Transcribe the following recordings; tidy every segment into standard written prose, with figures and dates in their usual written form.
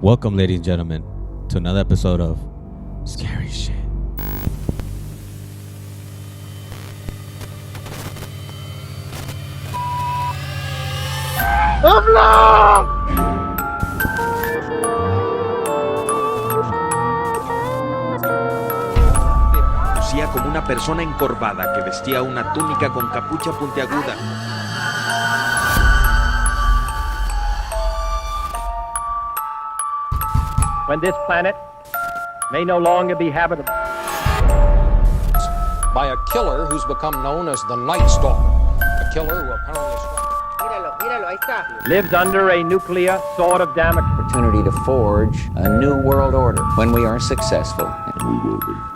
Welcome, ladies and gentlemen, to another episode of Scary Shit. Lucía como una persona encorvada que vestía una túnica con capucha puntiaguda. When this planet may no longer be habitable. By a killer who's become known as the Night Stalker. A killer who apparently Míralo, ahí está. Lives under a nuclear sword of Damocles. Opportunity to forge a new world order. When we are successful,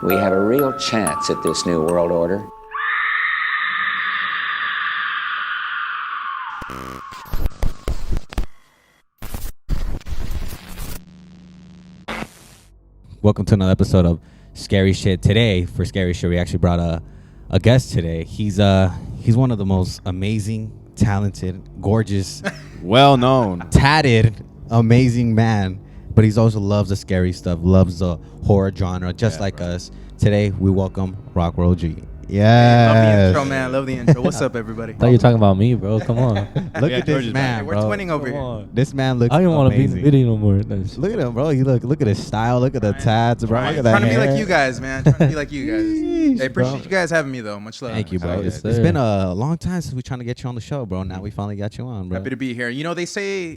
we have a real chance at this new world order. Welcome to another episode of Scary Shit. Today, for Scary Shit, we actually brought a guest today. He's one of the most amazing, talented, gorgeous, well-known, tatted, amazing man. But he also loves the scary stuff, loves the horror genre, just like us. Today, we welcome ROCKROLG. Yeah. Love the intro, man. Love the intro. What's up, everybody? Thought you were talking about me, bro. Come on. Look at this man, We're bro. twinning over here. This man looks I don't want to be in amazing. the video no more. Nice. Look at him, bro. You look at his style. Look at the tats, bro. Look at that Trying to be hair. like you guys, man. Trying to be like you guys. Sheesh, Hey, appreciate bro. you guys having me, though. Much love. Thank you, bro. Yes, It's sir. been a long time since we trying to get you on the show, bro. Now we finally got you on, bro. Happy to be here. You know, they say,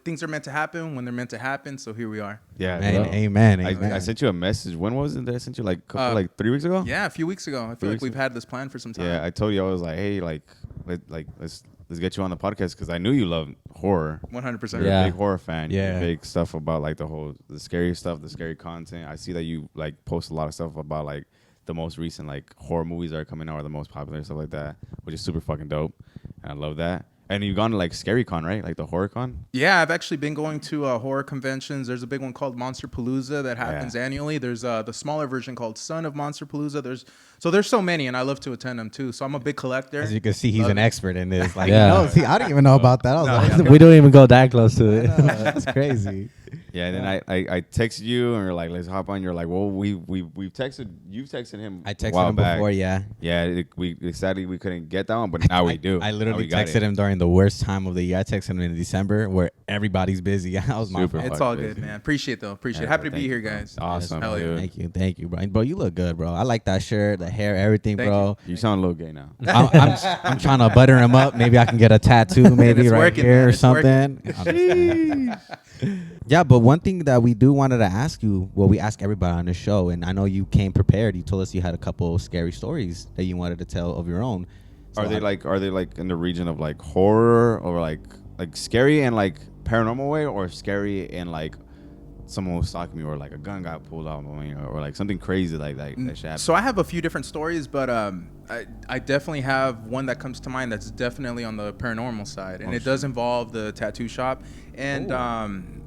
things are meant to happen when they're meant to happen. So here we are. yeah. Man, bro. amen, amen. I sent you a message. When was it that I sent you? Like 3 weeks ago? Yeah, a few weeks ago. I feel like weeks we've ago? had this plan for some time. Yeah, I told you I was like, hey, let's get you on the podcast because I knew you love horror. 100%. You're Yeah. a big horror fan. Yeah. You're big stuff about like the scary stuff, the scary content. I see that you like post a lot of stuff about like the most recent like horror movies that are coming out or the most popular and stuff like that, which is super fucking dope. And I love that. And you've gone to like Scary Con, right? Like the horror con? Yeah, I've actually been going to horror conventions. There's a big one called Monster Palooza that happens annually. There's the smaller version called Son of Monster Palooza. There's so many, and I love to attend them too. So I'm a big collector. As you can see, he's Love an it. expert in this. Like, Yeah. see, I didn't even know about that. I was like, We don't even go that close to it. that's crazy. Yeah, and then I texted you and you're like, let's hop on. You're like, well, we've texted, you've texted him. I a texted while him back. before, yeah. Yeah, sadly we couldn't get that one, but now we do. I Now literally we got texted it. him during the worst time of the year. I texted him in December where everybody's busy. That was my Super fault. It's fuck all busy. good, man. Appreciate Yeah, Happy to thank be here, you, bro. guys. Awesome, Hell yeah. dude. Thank you, bro. Bro, you look good, bro. I like that shirt, the hair, everything, Thank bro. You sound a little gay now. I'm trying to butter him up. Maybe I can get a tattoo, maybe It's right working, here man. or It's something. I'm just kidding. Yeah, but one thing that we do wanted to ask you, well, we ask everybody on the show, and I know you came prepared. You told us you had a couple scary stories that you wanted to tell of your own. So Are they like in the region of like horror or like scary and like paranormal way, or scary and like someone was stalking me, or like a gun got pulled out on me, or like something crazy like that should happen? So I have a few different stories, but I definitely have one that comes to mind that's definitely on the paranormal side, and it does involve the tattoo shop, and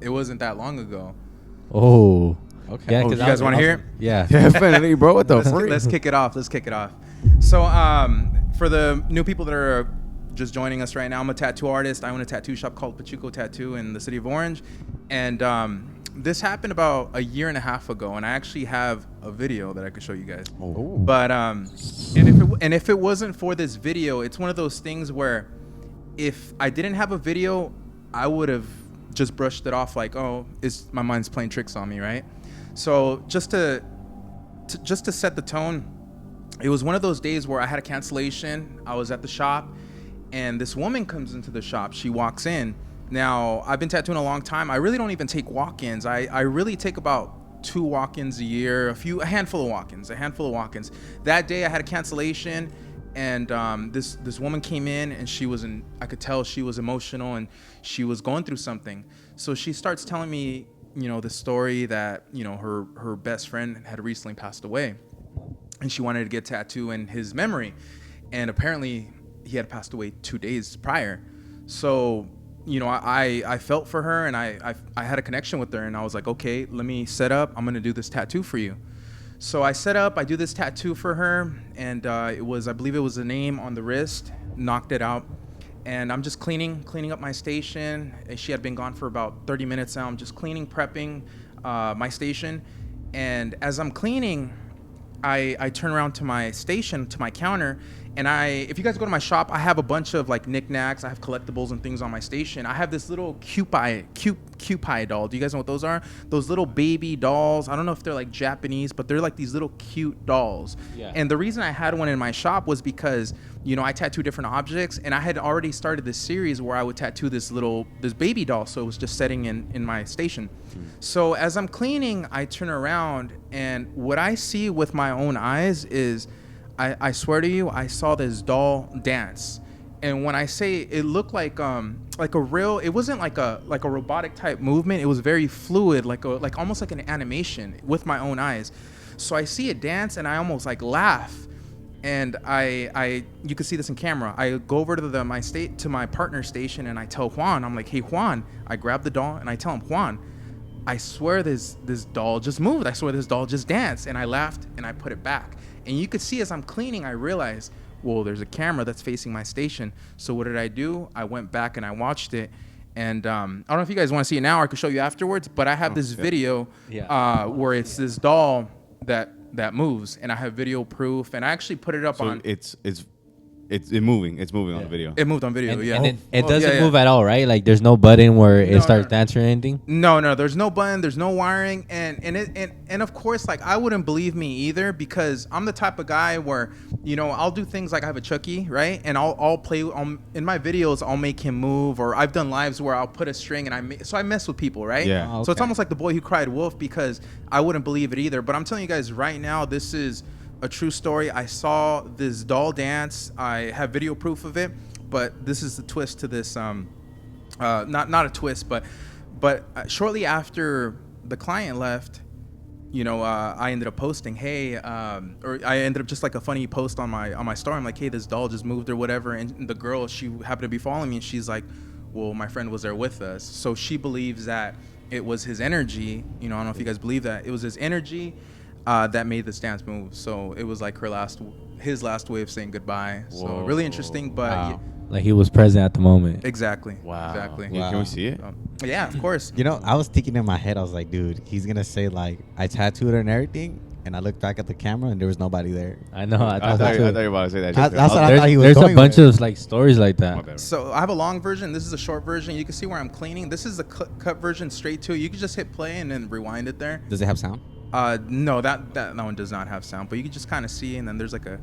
it wasn't that long ago. Oh. Okay. Yeah, You 'cause guys want to hear it? Yeah. Definitely, bro. What the Let's kick it off. So for the new people that are just joining us right now, I'm a tattoo artist. I own a tattoo shop called Pachuco Tattoo in the city of Orange, and this happened about a year and a half ago, and I actually have a video that I could show you guys. Oh. But if it wasn't for this video, it's one of those things where if I didn't have a video, I would have just brushed it off like, oh, my mind's playing tricks on me, right? So just to set the tone, it was one of those days where I had a cancellation. I was at the shop, and this woman comes into the shop. She walks in. Now, I've been tattooing a long time. I really don't even take walk-ins. I really take about 2 walk-ins a year, a handful of walk-ins. That day, I had a cancellation, and this woman came in, and I could tell she was emotional, and she was going through something. So she starts telling me, the story that, her best friend had recently passed away, and she wanted to get a tattoo in his memory. And apparently he had passed away 2 days prior. So, I felt for her, and I had a connection with her, and I was like, okay, let me set up. I'm going to do this tattoo for you. So I set up, I do this tattoo for her, and I believe it was the name on the wrist, knocked it out. and I'm just cleaning up my station. She had been gone for about 30 minutes now. I'm just cleaning, prepping my station, and as I'm cleaning, I turn around to my station, to my counter, and if you guys go to my shop, I have a bunch of like knickknacks. I have collectibles and things on my station. I have this little Cupid doll. Do you guys know what those are? Those little baby dolls. I don't know if they're like Japanese, but they're like these little cute dolls. Yeah. And the reason I had one in my shop was because, you know, I tattoo different objects, and I had already started this series where I would tattoo this baby doll. So it was just setting in my station. So as I'm cleaning, I turn around, and what I see with my own eyes is, I swear to you, I saw this doll dance. And when I say it looked like a real, it wasn't like a robotic type movement. It was very fluid, like almost like an animation with my own eyes. So I see it dance, and I almost like laugh. And you can see this in camera. I go over to my partner station, and I tell Juan, I'm like, hey Juan, I grab the doll and I tell him, Juan, I swear this doll just moved. I swear this doll just danced. And I laughed and I put it back. And you could see as I'm cleaning, I realized, well, there's a camera that's facing my station. So what did I do? I went back and I watched it. And I don't know if you guys want to see it now, or I could show you afterwards, but I have this video where it's this doll that moves, and I have video proof, and I actually put it up on. It's moving. It's moving on the video. It moved on video, yeah. And it doesn't move at all, right? Like there's no button where it starts dancing or anything. No, there's no button, there's no wiring, and of course, like I wouldn't believe me either, because I'm the type of guy where, you know, I'll do things like I have a Chucky, right? And I'll play in my videos. I'll make him move, or I've done lives where I'll put a string and so I mess with people, right? Yeah. Oh, okay. So it's almost like the boy who cried wolf, because I wouldn't believe it either. But I'm telling you guys right now, this is a true story. I saw this doll dance. I have video proof of it, but this is the twist to this. Not a twist, but shortly after the client left, you know, I ended up posting, hey, or I ended up just like a funny post on my story. I'm like, hey, this doll just moved or whatever, and the girl, she happened to be following me, and she's like, well, my friend was there with us, so she believes that it was his energy. You know, I don't know if you guys believe that it was his energy that made this dance move. So it was like his last way of saying goodbye. Whoa. So really interesting, but wow. Like he was present at the moment. Exactly. Wow. Exactly. Wow. Can we see it? Yeah, of course. You know, I was thinking in my head, I was like, dude, he's gonna say like I tattooed her and everything, and I looked back at the camera and there was nobody there. I know. I thought you were about to say that. That's what I thought he was There's going a bunch with. of like stories like that. So I have a long version. This is a short version. You can see where I'm cleaning. This is the cut version straight to it. You can just hit play and then rewind it there. Does it have sound? No, that one does not have sound, but you can just kind of see, and then there's like a.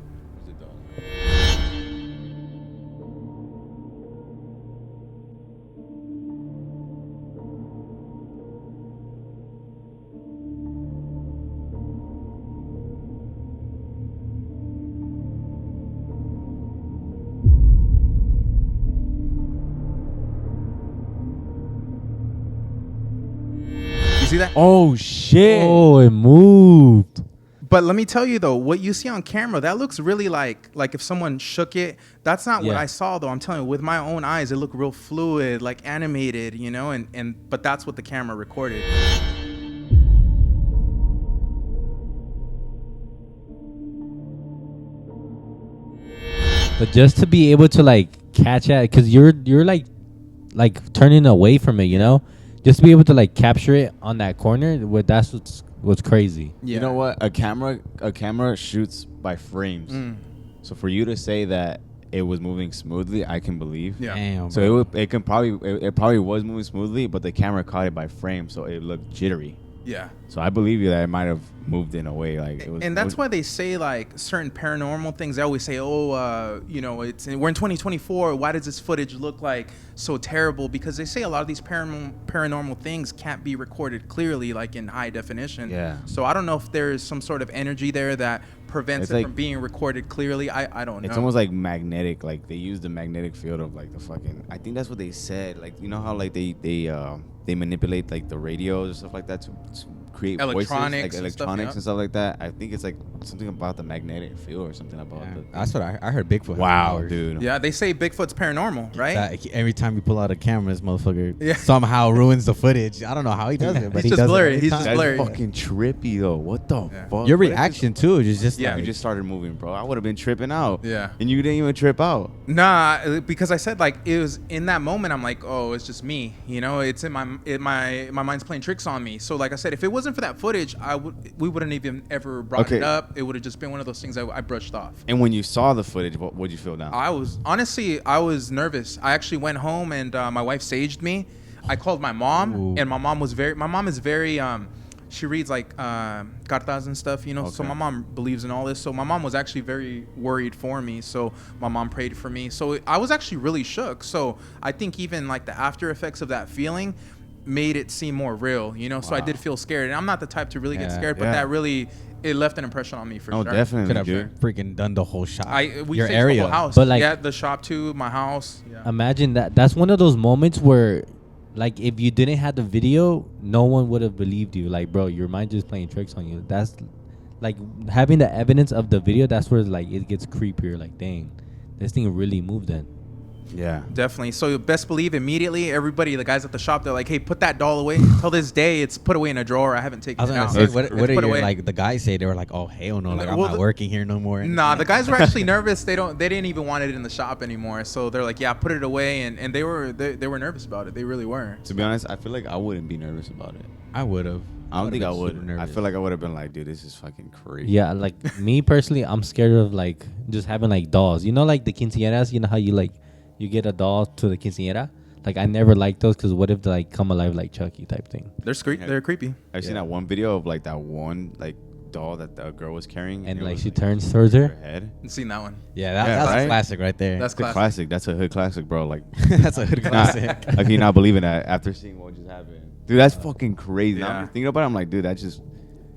You see that? Oh shit! Oh, it moved. But let me tell you though, what you see on camera, that looks really like if someone shook it. That's not what I saw though. I'm telling you, with my own eyes, it looked real fluid, like animated, you know. But that's what the camera recorded. But just to be able to like catch it, because you're like turning away from it, you know. Just to be able to like capture it on that corner, that's what's crazy. Yeah. You know what? A camera shoots by frames. So for you to say that it was moving smoothly, I can believe. Yeah. Damn, so it probably was moving smoothly, but the camera caught it by frame, so it looked jittery. Yeah. So I believe you that it might have moved in a way like it was. And that's why they say like certain paranormal things. They always say, "Oh, you know, we're in 2024. Why does this footage look like so terrible?" Because they say a lot of these paranormal things can't be recorded clearly, like in high definition. Yeah. So I don't know if there's some sort of energy there that prevents it from being recorded clearly. I don't know. It's almost like magnetic. Like they use the magnetic field of like the fucking. I think that's what they said. Like you know how like they manipulate like the radios or stuff like that to create voices, Electronics like and electronics stuff, yeah. and stuff like that. I think it's like something about the magnetic field or something about Yeah. the. That's what I heard. Bigfoot. Wow, powers. dude. Yeah, they say Bigfoot's paranormal, right? That every time you pull out a camera, this motherfucker Yeah. somehow ruins the footage. I don't know how he does it, but He's he just does blurry. it. He's every just time. blurry. That's fucking trippy though. What the Yeah. fuck? Your What if reaction too is just Yeah. like, you just started moving, bro. I would have been tripping out. Yeah. And you didn't even trip out. Nah, because I said like it was in that moment. I'm like, oh, it's just me. You know, it's in my mind's playing tricks on me. So like I said, if it wasn't for that footage, we wouldn't even ever brought Okay. it up. It would have just been one of those things I brushed off. And when you saw the footage, what would you feel now? I was nervous. I actually went home and my wife saged me. I called my mom, Ooh. and my mom is very she reads like cartas and stuff, you know. So Okay. my mom believes in all this. So my mom was actually very worried for me. So my mom prayed for me. So I was actually really shook. So I think even like the after effects of that feeling made it seem more real, you know. So I did feel scared, and I'm not the type to really get Yeah. scared, but Yeah. that really it left an impression on me for Oh, sure. definitely, could have dude. freaking done the whole shop. We your staged area. the whole house, But, like- yeah, the shop too, my house. Yeah. Imagine that's one of those moments where, like, if you didn't have the video, no one would have believed you. Like, bro, your mind just playing tricks on you. That's like having the evidence of the video. That's where like it gets creepier. Like, dang, this thing really moved then. Yeah. Definitely. So best believe immediately, everybody, the guys at the shop, they're like, hey, put that doll away. Till this day, it's put away in a drawer. I haven't taken I was it gonna out. say, It's what put are your, away. like the guys say? They were like, oh hell no, like I'm Well, not working here no more. Nah, the guys were actually nervous. They didn't even want it in the shop anymore. So they're like, yeah, put it away. And they were nervous about it. They really were. To be honest, I feel like I wouldn't be nervous about it. I would have. I don't think I would. I Nervous. feel like I would have been like, dude, this is fucking crazy. Yeah, like me personally, I'm scared of like just having like dolls. You know, like the quinceañeras. You know how you get a doll to the quinceañera. Like I never liked those because what if they like come alive like Chucky type thing? They're creepy. I've seen that one video of like that one like doll that the girl was carrying, And it like was, she turns towards her. head. I've seen that one. Yeah, Yeah, that's right? a classic right there. That's It's a classic. classic. That's a hood classic, bro. Like, that's a hood nah, classic. like you not believing that after seeing what just happened, dude. That's fucking crazy. Now Yeah. I'm thinking about it. I'm like, dude, that just.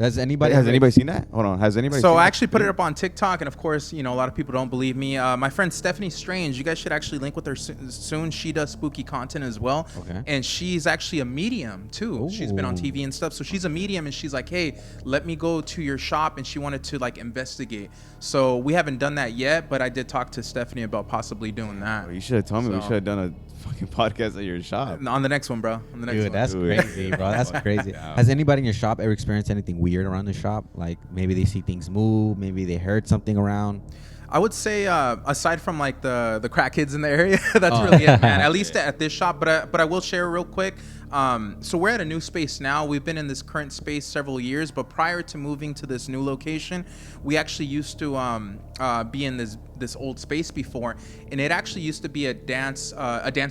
Has anybody seen that? Hold on. Has anybody? So seen I that? actually put it up on TikTok, and of course, you know, a lot of people don't believe me. My friend Stephanie Strange, you guys should actually link with her soon. She does spooky content as well. Okay. And she's actually a medium too. Ooh. She's been on TV and stuff. So she's a medium, and she's like, hey, let me go to your shop, and she wanted to like investigate. So we haven't done that yet, but I did talk to Stephanie about possibly doing that. Oh, you should have told me. We So- should have done a fucking podcast at your shop. On the next one, bro. On the next Dude, one. that's Dude. crazy, bro. That's crazy. Yeah. Has anybody in your shop ever experienced anything weird around the shop? Like maybe they see things move, maybe they heard something around. I would say, aside from like the crackheads in the area, that's Oh. really it, man. At least at this shop. But I will share real quick. So we're at a new space now. We've been in this current space several years, but prior to moving to this new location, we actually used to be in this old space before, and it actually used to be a dance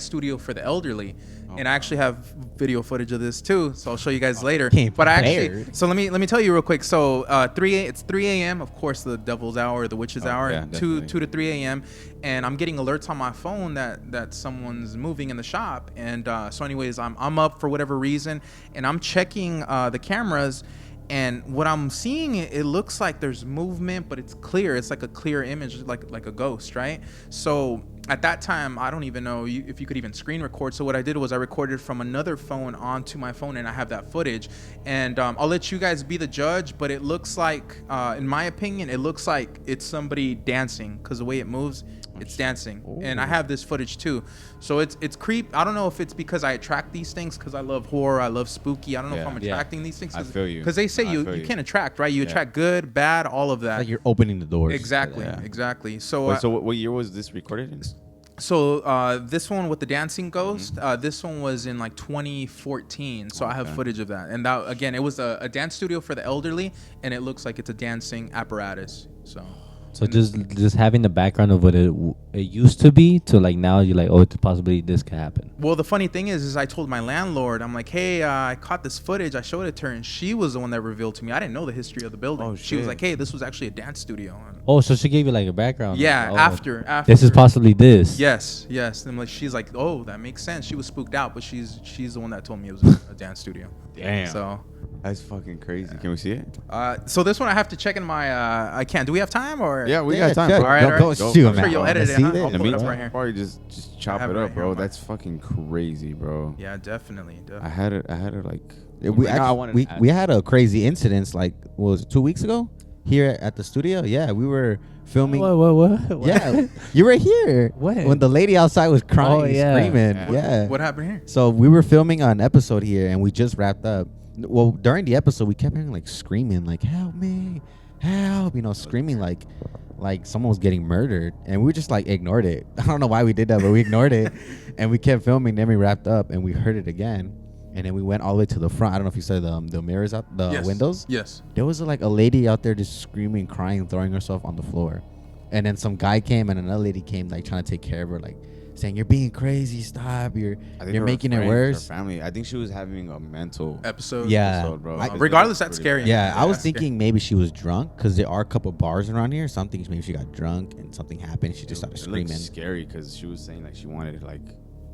studio for the elderly. And I actually have video footage of this too, so I'll show you guys later. Came But I actually, prepared. so let me tell you real quick. So it's 3 a.m. Of course, the devil's hour, the witch's hour, yeah, 2 definitely. to 3 a.m. And I'm getting alerts on my phone that someone's moving in the shop. And so anyways, I'm up for whatever reason, and I'm checking the cameras. And what I'm seeing, it looks like there's movement, but it's clear. It's like a clear image, like a ghost, right? So at that time, I don't even know if you could even screen record. So what I did was I recorded from another phone onto my phone, and I have that footage. And I'll let you guys be the judge, but it looks like, in my opinion, it looks like it's somebody dancing because the way it moves, it's dancing. And I have this footage too. So it's creep. I don't know if it's because I attract these things because I love horror, I love spooky. I don't know if Yeah. I'm attracting these things. I feel you. Because they say I you feel you. can't attract, right? You attract good, bad, all of that. Like you're opening the doors. Exactly, Yeah. exactly. So, Wait, so what year was this recorded in? so this one with the dancing ghost, this one was in like 2014. So I have Okay. footage of that. And that, again, it was a dance studio for the elderly, and it looks like it's a dancing apparatus. So just having the background of what it used to be to like now you're like, oh, it's possibly this could happen. Well, the funny thing is I told my landlord, I'm like, hey, I caught this footage. I showed it to her, and she was the one that revealed to me. I didn't know the history of the building. Oh, She was shit. like, hey, this was actually a dance studio. Oh, so she gave you like a background. Yeah, Like, oh, after. This is possibly this. Yes. And like, she's like, oh, that makes sense. She was spooked out, but she's the one that told me it was a dance studio. Damn. So That's fucking crazy. Can we see it? So this one I have to check in my. I can't. Do we have time or? Yeah, we got time. check. Bro. All right, Go, all go right. shoot, I'm man. sure you'll edit it. See Huh? that? I'll pull it up right here. Probably just chop have it it up, right here bro. on my- That's fucking crazy, bro. Yeah, definitely. I had it like. We I actually, wanted we, to add- we had a crazy incident like what was it, 2 weeks ago here at the studio. Yeah, we were filming. What? Yeah, you were here when the lady outside was crying, Oh, yeah. screaming. Yeah. Yeah. What happened here? So we were filming an episode here, and we just wrapped up. Well, during the episode, we kept hearing like screaming, like "Help me, help!" You know, screaming like someone was getting murdered, and we just like ignored it. I don't know why we did that, but we ignored it, and we kept filming. Then we wrapped up, and we heard it again, and then we went all the way to the front. I don't know if you saw the mirrors out the Yes. windows. Yes. There was like a lady out there just screaming, crying, throwing herself on the floor, and then some guy came and another lady came like trying to take care of her, like saying, "You're being crazy. Stop. You're making it worse." Her family. I think she was having a mental Episode. Yeah. episode, bro. Regardless, that's scary. Yeah, I was that's scary. thinking maybe she was drunk because there are a couple bars around here. Some things maybe she got drunk and something happened. She just started It looked screaming scary because she was saying like she wanted to like.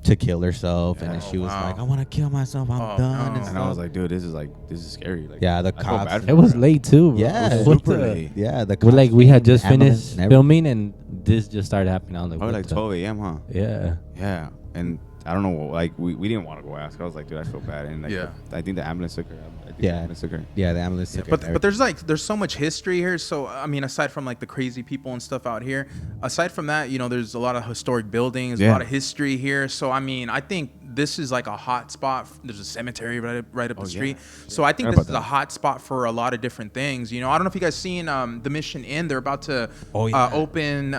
to kill herself, and then Yeah. she was Wow. like, "I want to kill myself. I'm Oh, done." no. And, And I was stuff. like, dude, this is scary. Like, Yeah, the I feel cops- bad for It was her. late too. Bro. Yeah, What super the- late. Yeah, the We're like cops we had came, just ambulance finished and everything. filming, and this just started happening. I was like, Probably what like the- 12 a.m., huh? Yeah. Yeah, and I don't know, like we didn't want to go ask. I was like, dude, I feel bad, and like, Yeah. I think the ambulance took her. I think Yeah. the ambulance took her. Yeah, the ambulance. took her But and there's so much history here. So I mean, aside from like the crazy people and stuff out here, aside from that, you know, there's a lot of historic buildings, a Yeah. lot of history here. So I mean, I think this is like a hot spot. There's a cemetery right up the street. So I think Forgot this is about a that. hot spot for a lot of different things. You know, I don't know if you guys seen the Mission Inn. They're about to Oh, yeah. open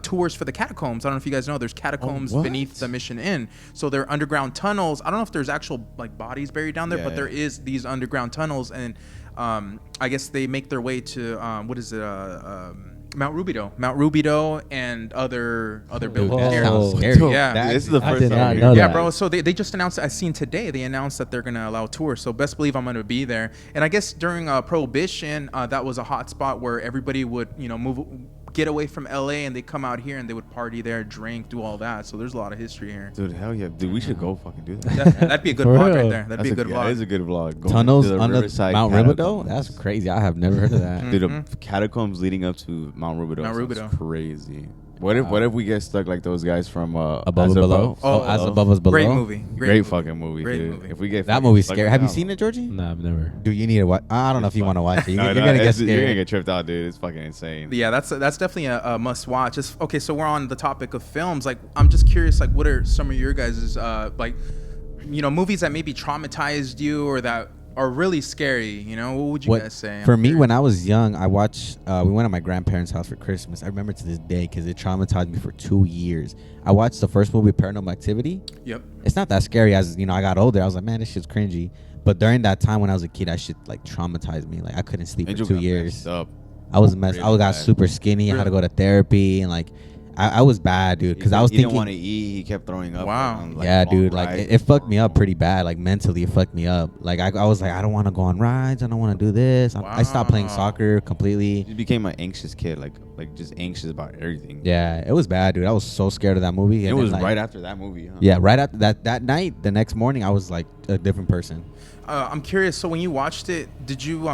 tours for the catacombs. I don't know if you guys know. There's catacombs what? beneath the Mission Inn. So they're underground tunnels. I don't know if there's actual like bodies buried down there, Yeah, but there yeah. is these underground tunnels, and I guess they make their way to what is it? Mount Rubidoux, and other buildings That here. sounds Oh, scary. dude, Yeah. this is the I first did time. not I'm know hearing Yeah, that. bro. So they just announced. I seen today. They announced that they're gonna allow tours. So best believe I'm gonna be there. And I guess during Prohibition, that was a hot spot where everybody would, you know, get away from LA, and they come out here and they would party there, drink, do all that. So there's a lot of history here. Dude, hell yeah, dude, we should go fucking do that. That'd be a good For vlog right real. there. That'd be a good Yeah, vlog. it is a good vlog. Going Tunnels to the under Riverside Mount Catacombs. Rubidoux. That's crazy. I have never heard of that. Dude, the catacombs leading up to Mount Rubidoux. Mount sounds Rubidoux. crazy. What if we get stuck like those guys from Above As and below. Oh, As above is below. Great movie. Great fucking movie, Great dude. movie. If we get That fucking movie's stuck scary. in Have you that seen one- it, Georgie? No, I've never. Dude, you need to watch. I don't know if you want to watch it. You're gonna get You're scared. gonna get tripped out, dude. It's fucking insane. Yeah, that's definitely a must watch. Okay, so we're on the topic of films. Like, I'm just curious, like, what are some of your guys' like, you know, movies that maybe traumatized you or that are really scary? You know, what would you guys say? For I'm me, curious. when I was young, I watched. We went to my grandparents' house for Christmas. I remember to this day because it traumatized me for 2 years. I watched the first movie, Paranormal Activity. Yep. It's not that scary as you know. I got older. I was like, man, this shit's cringy. But during that time when I was a kid, that shit like traumatized me. Like I couldn't sleep Angel for 2 got years. messed up. I was messed. Really I got bad. super skinny. I had to go to therapy and like, I was bad, dude. Because I was he didn't thinking. want to eat. He kept throwing up. Wow. on, like, Yeah, long dude, like rides. it fucked me up pretty bad. Like mentally, it fucked me up. Like I was like, I don't want to go on rides. I don't want to do this. I stopped playing Wow. soccer completely. He became an anxious kid, like just anxious about everything. Yeah, it was bad, dude. I was so scared of that movie. It And then, was like, right after that movie, huh? Yeah, right after that night, the next morning, I was like a different person. I'm curious. So when you watched it, did you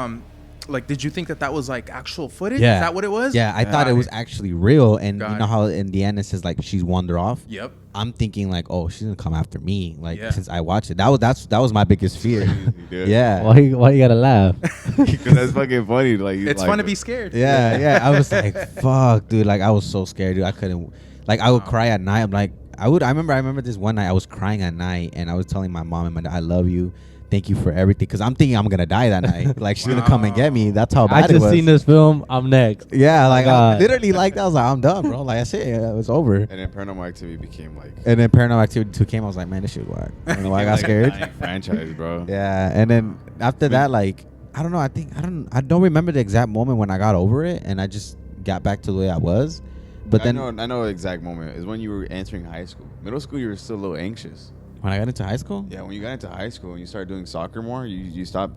did you think that was like actual footage? Yeah. Is that what it was? Yeah, I thought it was actually real. And Got you know it. how in the end it says like she's wandered off. Yep. I'm thinking like, oh, she's gonna come after me. Like Yeah. since I watched it, that was my biggest fear. Dude. Yeah. Why you gotta laugh? Because that's fucking funny. Like It's like, fun to be scared. Yeah. I was like, fuck, dude. Like I was so scared, dude. I couldn't. Like I would cry at night. I'm like, I remember this one night I was crying at night and I was telling my mom and my dad, I love you. Thank you for everything. Because I'm thinking I'm gonna die that night. Like she's gonna come and get me. That's how bad I it just was. seen this film. I'm next. Yeah, like I God. literally like that. I was like, I'm done, bro. Like I said, it was over. And then Paranormal Activity became like. And then Paranormal Activity 2 came. I was like, man, this shit whack. I don't know why I got like a scared. dying franchise, bro. Yeah, and then after that, like I don't know. I don't remember the exact moment when I got over it, and I just got back to the way I was. But then I know the exact moment is when you were entering high school. Middle school, you were still a little anxious. when I got into high school, Yeah, when you got into high school and you started doing soccer more, you stopped.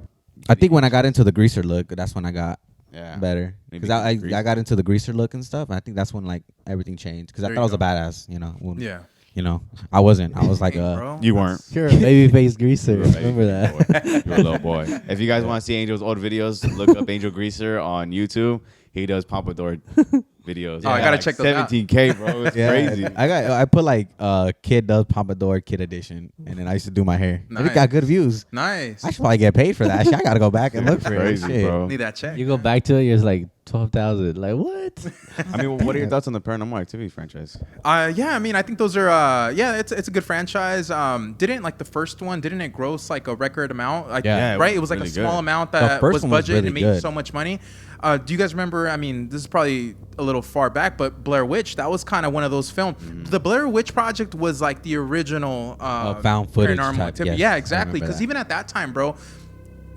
I think when I got into the greaser look, that's when I got Yeah. better. Maybe Because I greaser. got into the greaser look and stuff. And I think that's when like everything changed. Because I There thought I was you a badass, you know. Yeah. You know, I wasn't. I was like You weren't. You're a babyface greaser. You were a Remember that? boy. You were a little boy. If you guys want to see Angel's old videos, look up Angel Greaser on YouTube. He does pompadour videos. Oh, I gotta check those out. 17K, bro. It's crazy. I put like kid does pompadour kid edition, and then I used to do my hair. And it got good views. Nice. I should probably get paid for that. Shit, I gotta go back and look for Crazy, it. Shit. bro. Need that check. You go back to it, you're like 12,000. Like what? I mean, what are your thoughts on the Paranormal Activity franchise? Yeah, I mean, I think those are it's a good franchise. Didn't like the first one? Didn't it gross like a record amount? Like, Yeah, right. It was like really a small good. amount The that first was one was budgeted really and made good. so much money. Do you guys remember? I mean, this is probably a little far back, but Blair Witch. That was kind of one of those films. The Blair Witch Project was like the original found footage Paranormal type, Activity. yes, Yeah, I exactly. remember Because that. even at that time, bro.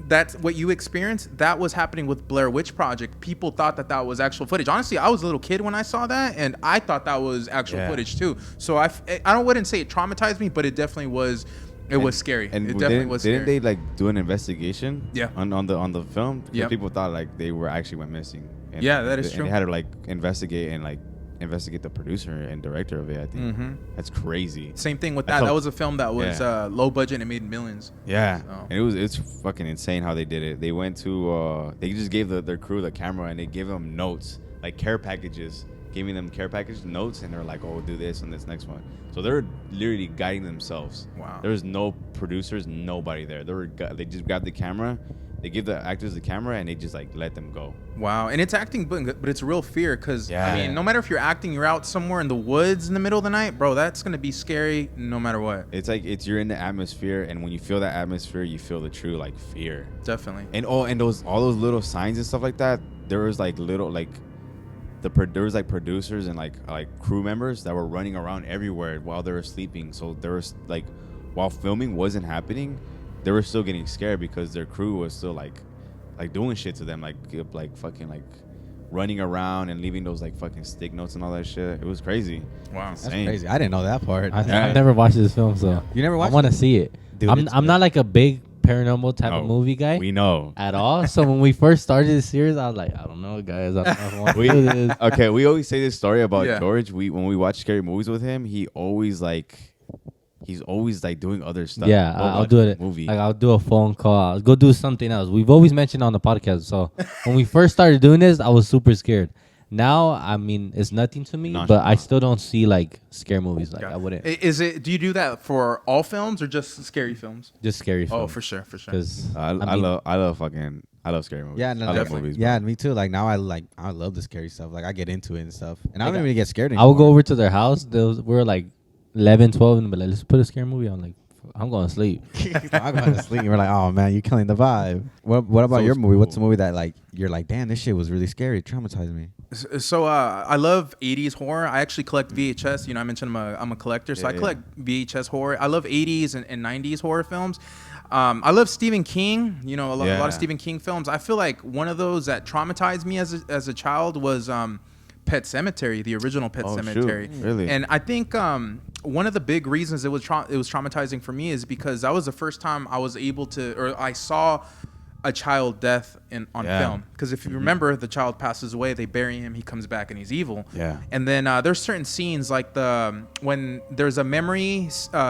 That's what you experienced. That was happening with Blair Witch Project. People thought that was actual footage. Honestly, I was a little kid when I saw that, and I thought that was actual footage too. So I wouldn't say it traumatized me, but it definitely was. It was scary. And It definitely was scary. Didn't they like do an investigation? Yeah. On the film? Because Yep. people thought like they were actually went missing. And, Yeah, that is and true. they had to like investigate the producer and director of it. I think that's crazy. Same thing with I that. felt- That was a film that was low budget and made millions. Yeah, Oh. and it's fucking insane how they did it. They went to they just gave their crew the camera and they gave them notes like care packages, giving them care package notes, and they're like, "Oh, do this and this next one." So they're literally guiding themselves. Wow. There was no producers, nobody there. They just grabbed the camera, they give the actors the camera, and they just like let them go. Wow, and it's acting, but it's real fear because Yeah. I mean, no matter if you're acting, you're out somewhere in the woods in the middle of the night, bro. That's gonna be scary no matter what. It's like you're in the atmosphere, and when you feel that atmosphere, you feel the true like fear. Definitely. And all those little signs and stuff like that. There was like little like there was like producers and like crew members that were running around everywhere while they were sleeping. So there was like while filming wasn't happening, they were still getting scared because their crew was still like doing shit to them, like fucking like running around and leaving those like fucking stick notes and all that shit. It was crazy. Wow. That's Insane. crazy. I didn't know that part. I've never watched this film, so You never watched I want to see it. Dude, I'm it's I'm good. not like a big paranormal type of No, movie guy We know. at all. So when we first started this series, I was like, I don't know, guys. I don't know if I want to do this. Okay, we always say this story about Yeah. George. When we watch scary movies with him, he's always doing other stuff. Yeah, Go I'll watch do a it. Movie. Like I'll do a phone call. I'll go do something else. We've always mentioned on the podcast. So when we first started doing this, I was super scared. Now, I mean, it's nothing to me, but I Nonchalant. still don't see like scare movies. Like Yeah. I wouldn't. Is it? Do you do that for all films or just scary films? Just scary. Oh, films. for sure, for sure. Because I love scary movies. Yeah, no, I love like, movies. yeah, bro. me too. Like now, I love the scary stuff. Like I get into it and stuff, and I don't Like, even get scared I anymore. would go over to their house. We were like 11, 12, and be like, let's put a scary movie on. Like, I'm going to sleep. I'm going to sleep. And we're like, oh man, you're killing the vibe. What about So your movie? What's cool. a movie that like you're like, damn, this shit was really scary. It traumatized me. So I love 80s horror. I actually collect VHS. You know, I mentioned I'm a collector, so I Yeah. collect VHS horror. I love 80s and 90s horror films. I love Stephen King. You know, a lot Yeah. of Stephen King films. I feel like one of those that traumatized me as a child was Pet Cemetery, the original Pet Oh, shoot. Cemetery. Really? And I think one of the big reasons it was traumatizing for me is because that was the first time I was able to, or I saw a child death on Yeah. film. Because if you remember, the child passes away, they bury him, he comes back and he's evil. Yeah. And then there's certain scenes like when there's a memory,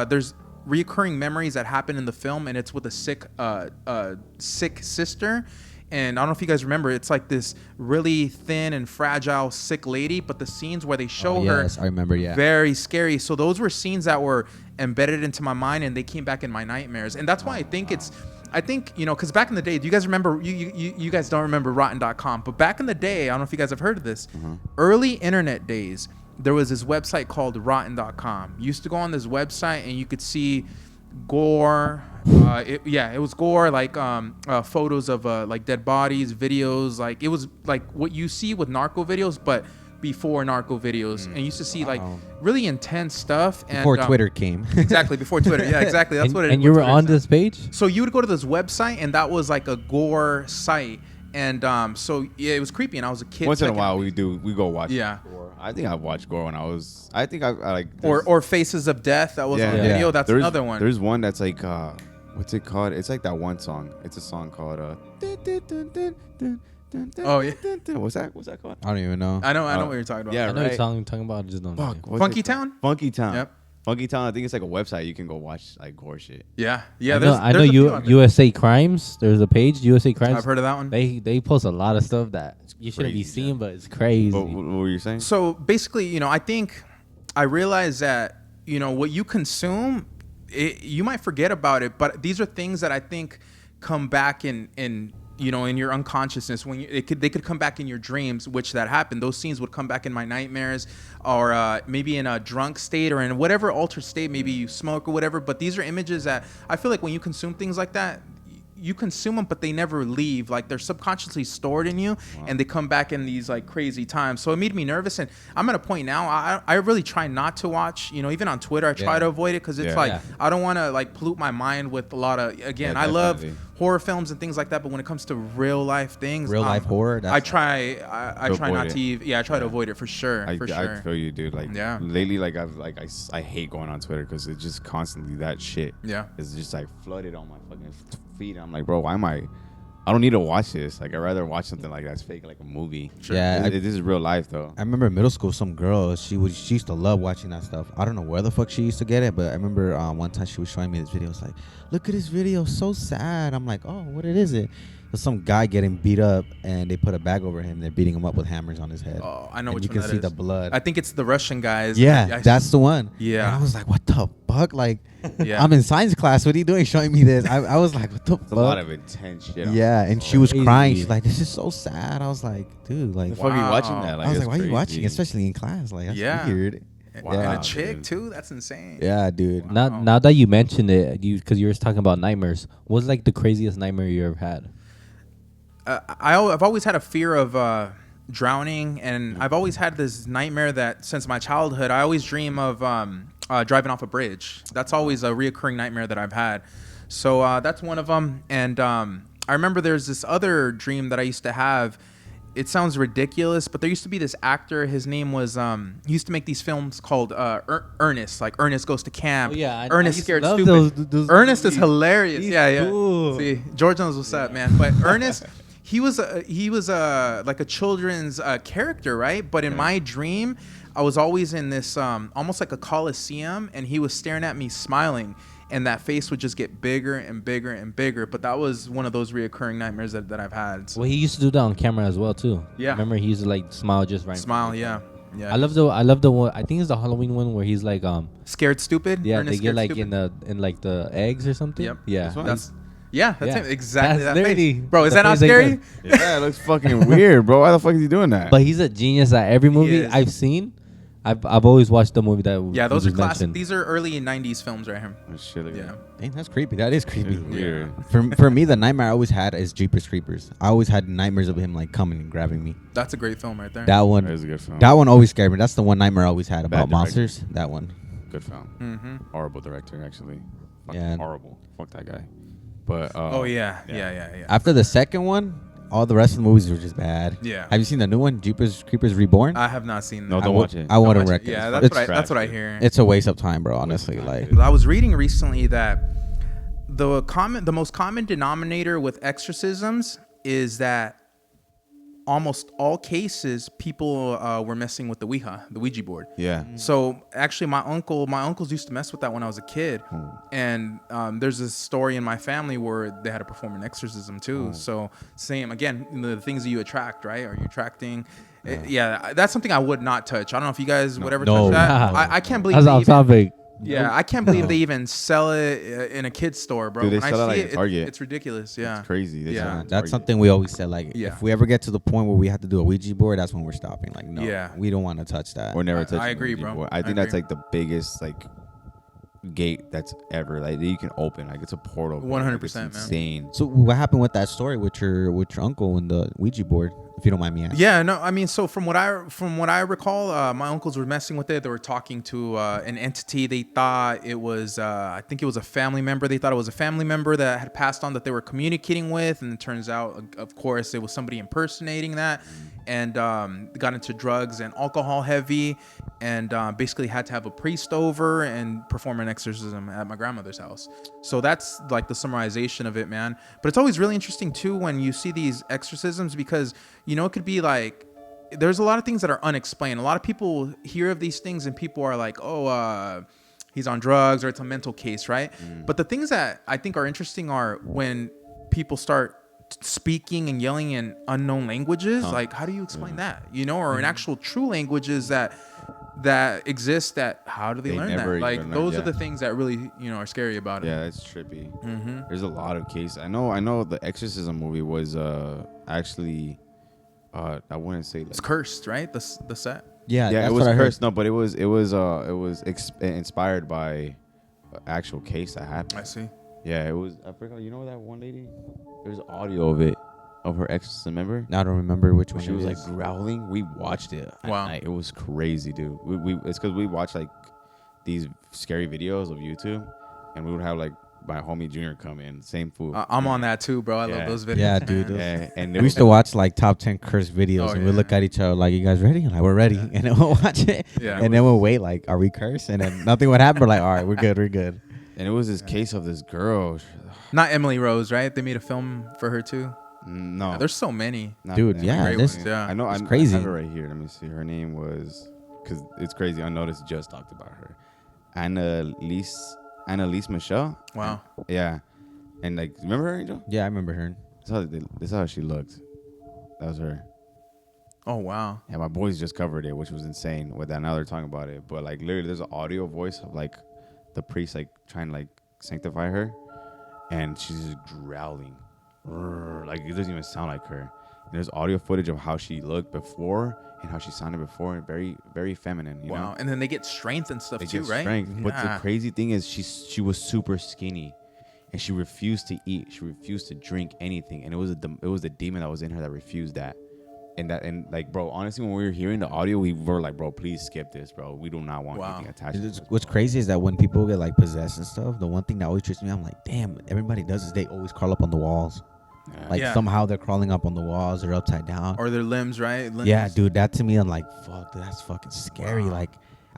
there's reoccurring memories that happen in the film, and it's with a sick sister. And I don't know if you guys remember, it's like this really thin and fragile sick lady, but the scenes where they show her, Yes, I remember. Yeah. very scary. So those were scenes that were embedded into my mind, and they came back in my nightmares. And that's why I think you know, because back in the day, do you guys remember? You guys don't remember Rotten.com, but back in the day, I don't know if you guys have heard of this. Early internet days, there was this website called Rotten.com. You used to go on this website and you could see gore. It was gore, like photos of like dead bodies, videos. Like it was like what you see with narco videos, but before narco videos. And you used to see like really intense stuff. And, Before Twitter came. Exactly, before Twitter. Yeah, exactly. That's what it is. And you were on this page? So you would go to this website, and that was like a gore site. And so yeah, it was creepy. And I was a kid. Once in a checking while, it. we go watch. Yeah. Gore. I think I've watched Gore when I was. I think I like. Or Faces of Death. That was on Yeah. video. That's another one. There's one that's like what's it called? It's like that one song. It's a song called Oh, yeah. What's that called? I don't even know. I know what you're talking about. Yeah, I know right. what you're talking about. I just don't know. Fuck, what's Funky it called? Town? Funky Town. Yep. Funky Town, I think it's like a website you can go watch like gore shit. Yeah. I know USA Crimes. There's a page, USA Crimes. I've heard of that one. They post a lot of stuff that you shouldn't be seeing, but it's crazy. What were you saying? So basically, I think I realize that, what you consume, you might forget about it, but these are things that I think come back in your unconsciousness when they could come back in your dreams, which that happened. Those scenes would come back in my nightmares, or maybe in a drunk state, or in whatever altered state, maybe you smoke or whatever. But these are images that I feel like when you consume things like that, you consume them, but they never leave. Like they're subconsciously stored in you, and they come back in these like crazy times. So it made me nervous, and I'm at a point now. I really try not to watch. Even on Twitter, I try to avoid it because it's I don't want to like pollute my mind with a lot of. Again, I love horror films and things like that, but when it comes to real life things, real life horror, I try not to. I try to avoid it for sure. I feel you, dude. Like lately, like I hate going on Twitter because it's just constantly that shit. Yeah, it's just like flooded on my fucking feed. I'm like, bro, why am I don't need to watch this. Like, I'd rather watch something like that's fake, like a movie. Sure. Yeah, this is real life though. I remember in middle school, some girl she used to love watching that stuff. I don't know where the fuck she used to get it, but I remember one time she was showing me this video. It's like, look at this video, so sad. I'm like, oh, what is it? There's some guy getting beat up, and they put a bag over him. They're beating him up with hammers on his head. Oh, I know which one that is. You can see the blood. I think it's the Russian guys. Yeah, that's the one. Yeah. And I was like, what the fuck? Like, yeah. I'm in science class. What are you doing showing me this? I was like, what the fuck? A lot of intense shit. Yeah, and she was crying. She's like, this is so sad. I was like, dude, like, the fuck are you watching that? Like, I was like, why are you watching? Especially in class. Like, that's weird. Wow, and a chick dude. Too? That's insane. Yeah, dude. Wow. Now that you mentioned it, because you were talking about nightmares, what's like the craziest nightmare you ever had? I've always had a fear of drowning, and I've always had this nightmare that since my childhood, I always dream of driving off a bridge. That's always a reoccurring nightmare that I've had. So that's one of them. And I remember there's this other dream that I used to have. It sounds ridiculous, but there used to be this actor. His name was, he used to make these films called Ernest, like Ernest Goes to Camp. Oh, yeah. Ernest Scared Stupid. Those Ernest movies. Is hilarious. Yeah. Cool. See, George knows what's up, man. But Ernest, he was like a children's character, right? But in my dream, I was always in this almost like a coliseum, and he was staring at me smiling. And that face would just get bigger and bigger and bigger. But that was one of those reoccurring nightmares that I've had. So. Well, he used to do that on camera as well too. Yeah. Remember, he used to like smile just right. Smile, yeah. I love the one. I think it's the Halloween one where he's like scared stupid. Yeah, they get like stupid. in like the eggs or something. Yep. Yeah. That's him. Exactly. That's literally, bro, is that not scary? Yeah, it looks fucking weird, bro. Why the fuck is he doing that? But he's a genius at every movie I've seen. I've always watched the movie that. Yeah, those are classic. These are early '90s films right here. Oh, shit, yeah. Dang, that's creepy. That is creepy. Weird. For me, the nightmare I always had is Jeepers Creepers. I always had nightmares of him like coming and grabbing me. That's a great film right there. That one is a good film. That one always scared me. That's the one nightmare I always had about monsters. That one. Good film. Mm-hmm. Horrible director, actually. Yeah. Horrible. Fuck that guy. But oh yeah. After the second one, all the rest of the movies were just bad. Yeah. Have you seen the new one, Jeepers Creepers Reborn? I have not seen that. No, don't watch it. I wouldn't recommend. Yeah, that's what I hear. It's a waste of time, bro. Honestly, like. I was reading recently that the most common denominator with exorcisms is that almost all cases people were messing with the Ouija board. Yeah. So actually, my uncles used to mess with that when I was a kid, and there's this story in my family where they had to perform an exorcism too. So same again, the things that you attract, right? Are you attracting? Yeah, that's something I would not touch. I don't know if you guys would ever touch that. I can't believe that's off topic. Yeah, I can't believe they even sell it in a kid's store, bro. Dude, they when sell I see it Target. it's ridiculous. Yeah, it's crazy. That's something we always said. Like, if we ever get to the point where we have to do a Ouija board, that's when we're stopping. Like, no, we don't want to touch that. Or never touch. I agree, bro. Board. I think that's like the biggest like gate that's ever like that you can open. Like, it's a portal. 100%, man. Insane. So what happened with that story with your uncle and the Ouija board? If you don't mind me asking. Yeah, no, I mean, so from what I recall, my uncles were messing with it. They were talking to an entity. They thought it was, I think it was a family member. They thought it was a family member that had passed on that they were communicating with, and it turns out, of course, it was somebody impersonating that, and got into drugs and alcohol heavy, and basically had to have a priest over and perform an exorcism at my grandmother's house. So that's like the summarization of it, man. But it's always really interesting too when you see these exorcisms, because it could be like, there's a lot of things that are unexplained. A lot of people hear of these things and people are like, he's on drugs or it's a mental case, right? But the things that I think are interesting are when people start speaking and yelling in unknown languages. Like, how do you explain that? You know, or in actual true languages that exist. That how do they learn that? Like, those are the things that really, you know, are scary about it. Yeah, it's trippy. There's a lot of cases. I know the Exorcism movie was actually I wouldn't say It's cursed, right? The set. Yeah, yeah, that's it was what I cursed. heard. No, but it was inspired by an actual case that happened. I see. Yeah, it was. I forgot. You know that one lady? There's audio of it, of her exorcism. Remember? I don't remember which one. She was it like is. growling. We watched it. Wow. It was crazy, dude. It's because we watched like these scary videos of YouTube, and we would have like my homie Junior come in. Same food. I'm on that too, bro. I love those videos. Yeah, dude. Yeah, and We used to watch like top 10 curse videos, and we look at each other like, "You guys ready?" And like, "We're ready," and then we'll watch it. Yeah, and then we'll wait, like, "Are we cursed?" And then nothing would happen. We're like, "All right, we're good, we're good." And it was this case of this girl. Not Emily Rose, right? They made a film for her too. No, There's so many. Dude, that. yeah, Great this ones, yeah. I know. It's I crazy. have it right here. Let me see. Her name was, because it's crazy. I noticed just talked about her. Annalise Michelle. Wow. Yeah, and like, remember her, Angel? Yeah, I remember her. This is how she looked. That was her. Oh wow. Yeah, my boys just covered it, which was insane. With that, now they're talking about it. But like, literally, there's an audio voice of like the priest like trying to like sanctify her, and she's just growling, like it doesn't even sound like her. And there's audio footage of how she looked before and how she sounded before, and very, very feminine. You know? And then they get strength and stuff They too, get right? strength. But the Yeah. crazy thing is, she was super skinny, and she refused to eat. She refused to drink anything, and it was the demon that was in her that refused that. And like, bro, honestly, when we were hearing the audio, we were like, bro, please skip this, bro. We do not want anything attached to this. What's crazy is that when people get like possessed and stuff, the one thing that always trips me, I'm like, damn, everybody does is they always crawl up on the walls. Like somehow they're crawling up on the walls or upside down. Or their limbs, right? Limbs. Yeah, dude, that to me, I'm like, fuck, dude, that's fucking scary. Like,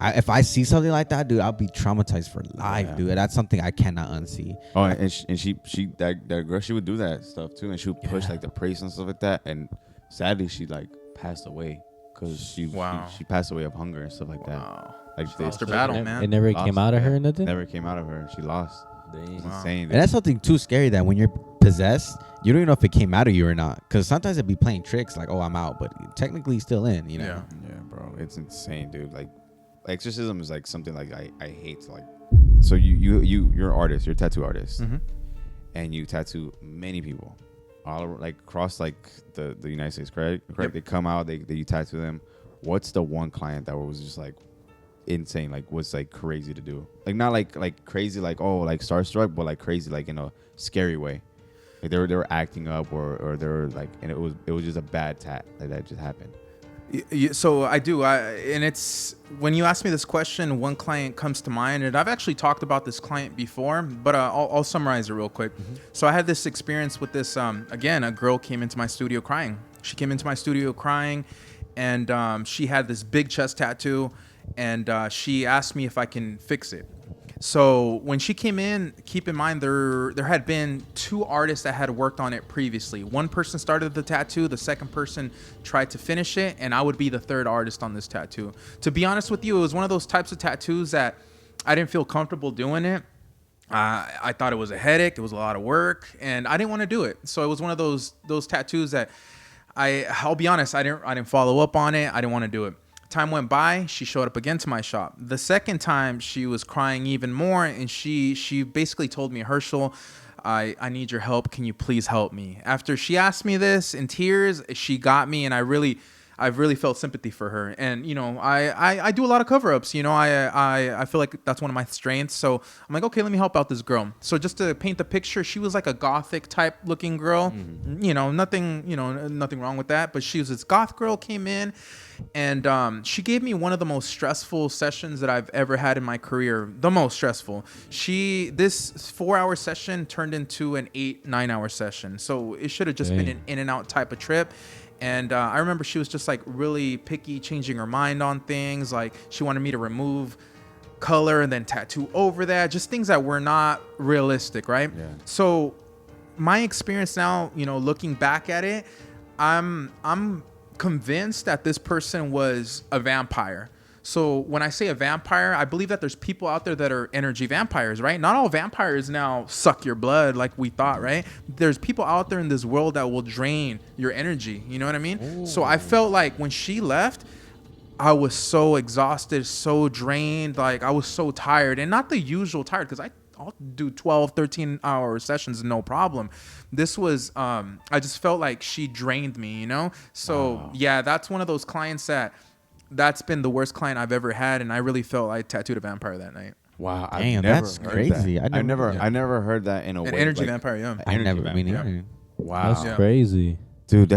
if I see something like that, dude, I'll be traumatized for life, dude. That's something I cannot unsee. Oh, and she that girl, she would do that stuff too, and she would push like the priest and stuff like that. And sadly, she like passed away because she passed away of hunger and stuff like that. Wow. Like She lost her battle, man. It never Lost, came out of her or nothing? Never came out of her. She lost. It's insane. And that's something too scary, that when you're possessed, you don't even know if it came out of you or not. Because sometimes it'd be playing tricks like, oh, I'm out, but technically still in, you know? Yeah, bro. It's insane, dude. Like, exorcism is like something like I hate to like. So you're an artist. You're a tattoo artist, and you tattoo many people, all like across like the United States, correct? Yep. They come out, you tattoo them. What's the one client that was just like insane, like was like crazy to do? Like not like crazy, like oh like starstruck, but like crazy, like in a scary way. Like they were acting up, or they were like, and it was just a bad tat that just happened. So I do, and it's when you ask me this question, one client comes to mind, and I've actually talked about this client before, but I'll summarize it real quick. So I had this experience with this. Again, a girl came into my studio crying. She came into my studio crying, and she had this big chest tattoo, and she asked me if I can fix it. So when she came in, keep in mind there had been two artists that had worked on it previously. One person started the tattoo, the second person tried to finish it, and I would be the third artist on this tattoo. To be honest with you, it was one of those types of tattoos that I didn't feel comfortable doing it. I thought it was a headache, it was a lot of work, and I didn't want to do it. So it was one of those tattoos that I'll be honest, I didn't follow up on it. I didn't want to do it. Time went by, she showed up again to my shop. The second time, she was crying even more, and she basically told me, Herschel, I need your help. Can you please help me? After she asked me this in tears, she got me, and I really felt sympathy for her. And you know, I do a lot of cover-ups. You know, I feel like that's one of my strengths. So I'm like, okay, let me help out this girl. So just to paint the picture, she was like a gothic type looking girl. You know, nothing wrong with that. But she was this goth girl, came in, and she gave me one of the most stressful sessions that I've ever had in my career. The most stressful. This 4-hour session turned into an 8-9 hour session. So it should have just been an in and out type of trip. And I remember she was just like really picky, changing her mind on things. Like she wanted me to remove color and then tattoo over that, just things that were not realistic, right? Yeah. So my experience now, you know, looking back at it, I'm convinced that this person was a vampire. So when I say a vampire, I believe that there's people out there that are energy vampires, right? Not all vampires now suck your blood like we thought, right? There's people out there in this world that will drain your energy. You know what I mean? Ooh. So I felt like when she left, I was so exhausted, so drained. Like I was so tired, and not the usual tired, because I'll do 12, 13 hour sessions, no problem. This was, I just felt like she drained me, you know? So yeah, that's one of those clients that's been the worst client I've ever had. And I really felt I tattooed a vampire that night. Wow. Damn, that's crazy. I never heard that in a way. An energy like, vampire, yeah. I never, vampire. I mean, yeah. Wow. That's crazy. Dude,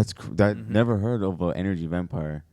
never heard of an energy vampire.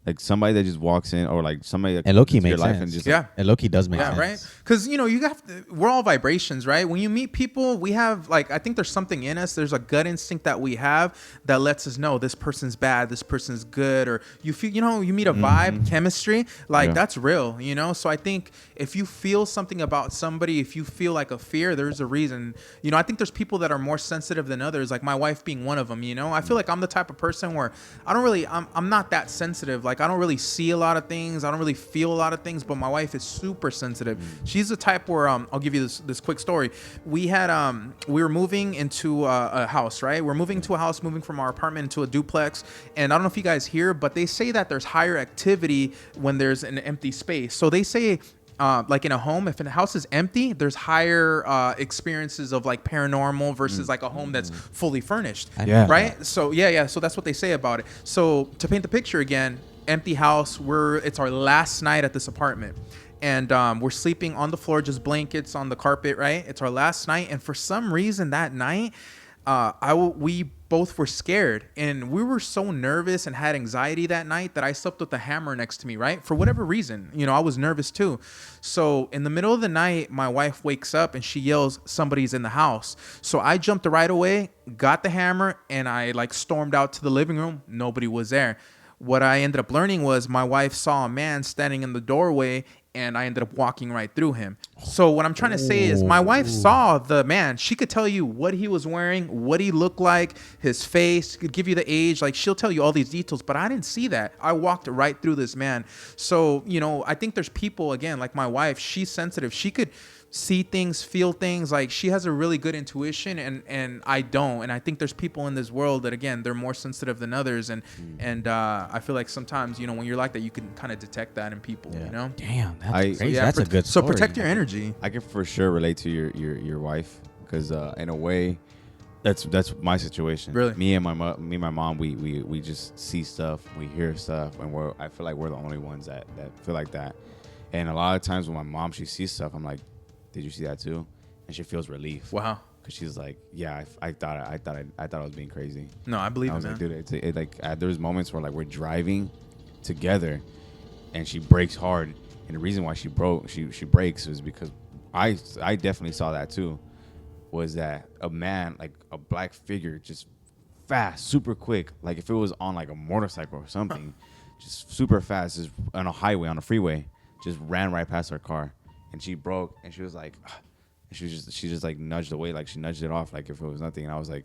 Like somebody that just walks in, or like somebody that And low-key comes into makes your life sense. and just Yeah. And Loki does make Yeah, sense. right? Because, you have to, we're all vibrations, right? When you meet people, we have, like, I think there's something in us. There's a gut instinct that we have that lets us know this person's bad, this person's good, or you feel, you meet a vibe, chemistry, like that's real, So I think if you feel something about somebody, if you feel like a fear, there's a reason. I think there's people that are more sensitive than others, like my wife being one of them, I feel like I'm the type of person where I'm not that sensitive. Like, I don't really see a lot of things. I don't really feel a lot of things, but my wife is super sensitive. She's the type where I'll give you this quick story. We were moving into a house, right? We're moving to a house, moving from our apartment into a duplex, and I don't know if you guys hear, but they say that there's higher activity when there's an empty space. So they say like in a home, if a house is empty, there's higher experiences of like paranormal versus like a home that's fully furnished, right? So so that's what they say about it. So to paint the picture again, empty house, it's our last night at this apartment, and we're sleeping on the floor, just blankets on the carpet, right? It's our last night, and for some reason that night we both were scared, and we were so nervous and had anxiety that night that I slept with the hammer next to me, right? For whatever reason, I was nervous too. So in the middle of the night, my wife wakes up and she yells, somebody's in the house. So I jumped right away, got the hammer, and I like stormed out to the living room. Nobody was there. What I ended up learning was my wife saw a man standing in the doorway, and I ended up walking right through him. So what I'm trying to say is my wife saw the man. She could tell you what he was wearing, what he looked like, his face, could give you the age. Like, she'll tell you all these details, but I didn't see that. I walked right through this man. So, I think there's people, again, like my wife, she's sensitive. She could see things, feel things. Like, she has a really good intuition, and I don't. And I think there's people in this world that, again, they're more sensitive than others. And I feel like sometimes, when you're like that, you can kind of detect that in people, Damn, that's crazy. Yeah, That's a good story. So protect your energy. I can for sure relate to your wife, because in a way, that's my situation. Really, me and my mom, we just see stuff, we hear stuff, and I feel like we're the only ones that feel like that. And a lot of times when my mom, she sees stuff, I'm like, did you see that too? And she feels relief. Wow. Because she's like, yeah, I thought I was being crazy. No, I believe I was it, like, man. Dude, there's moments where like we're driving together, and she brakes hard, and the reason why she brakes is because I definitely saw that too. Was that a man, like a black figure, just fast, super quick, like if it was on like a motorcycle or something, just super fast, just on a highway, on a freeway, just ran right past our car. And she broke, and she was like, she just like nudged away, like she nudged it off, like if it was nothing. And I was like,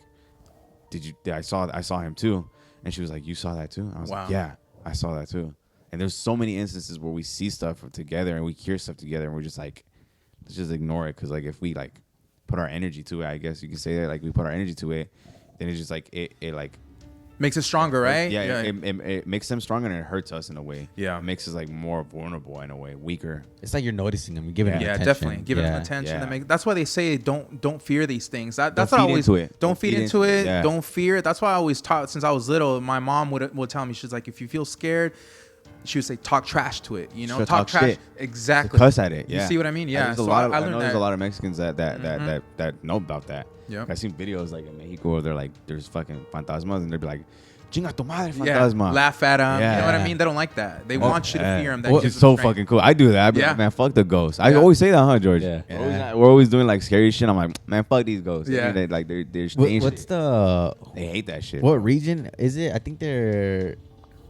I saw him too. And she was like, you saw that too? And I was like, yeah, I saw that too. And there's so many instances where we see stuff together and we hear stuff together, and we're just like, let's just ignore it, because like if we like put our energy to it, I guess you can say that, like we put our energy to it, then it's just like it like makes it stronger, right? Yeah. It makes them stronger, and it hurts us in a way. Yeah. It makes us like more vulnerable in a way, weaker. It's like you're noticing them, you're giving them attention. Yeah, definitely. Give them attention. Yeah. That's why they say don't fear these things. That's don't what I feed always into it. Don't feed into it. Yeah. Don't fear it. That's why I always taught since I was little. My mom would tell me, she's like, if you feel scared, she would say, talk trash to it. Talk trash. Shit. Exactly. Cuss at it. Yeah. You see what I mean? Yeah. There's a lot of Mexicans that know about that. Yeah. I've seen videos like in Mexico where they're like, there's fucking fantasmas, and they'd be like, chinga tu madre, fantasma. Yeah. Laugh at them. Yeah. You know what I mean? They don't like that. They want you to fear them. It's so fucking cool. I do that. I'd be like, man, fuck the ghosts. I always say that, huh, George? Yeah. We're always doing like scary shit. I'm like, man, fuck these ghosts. Yeah. They're like they're What's the? They hate that shit. What region is it? I think they're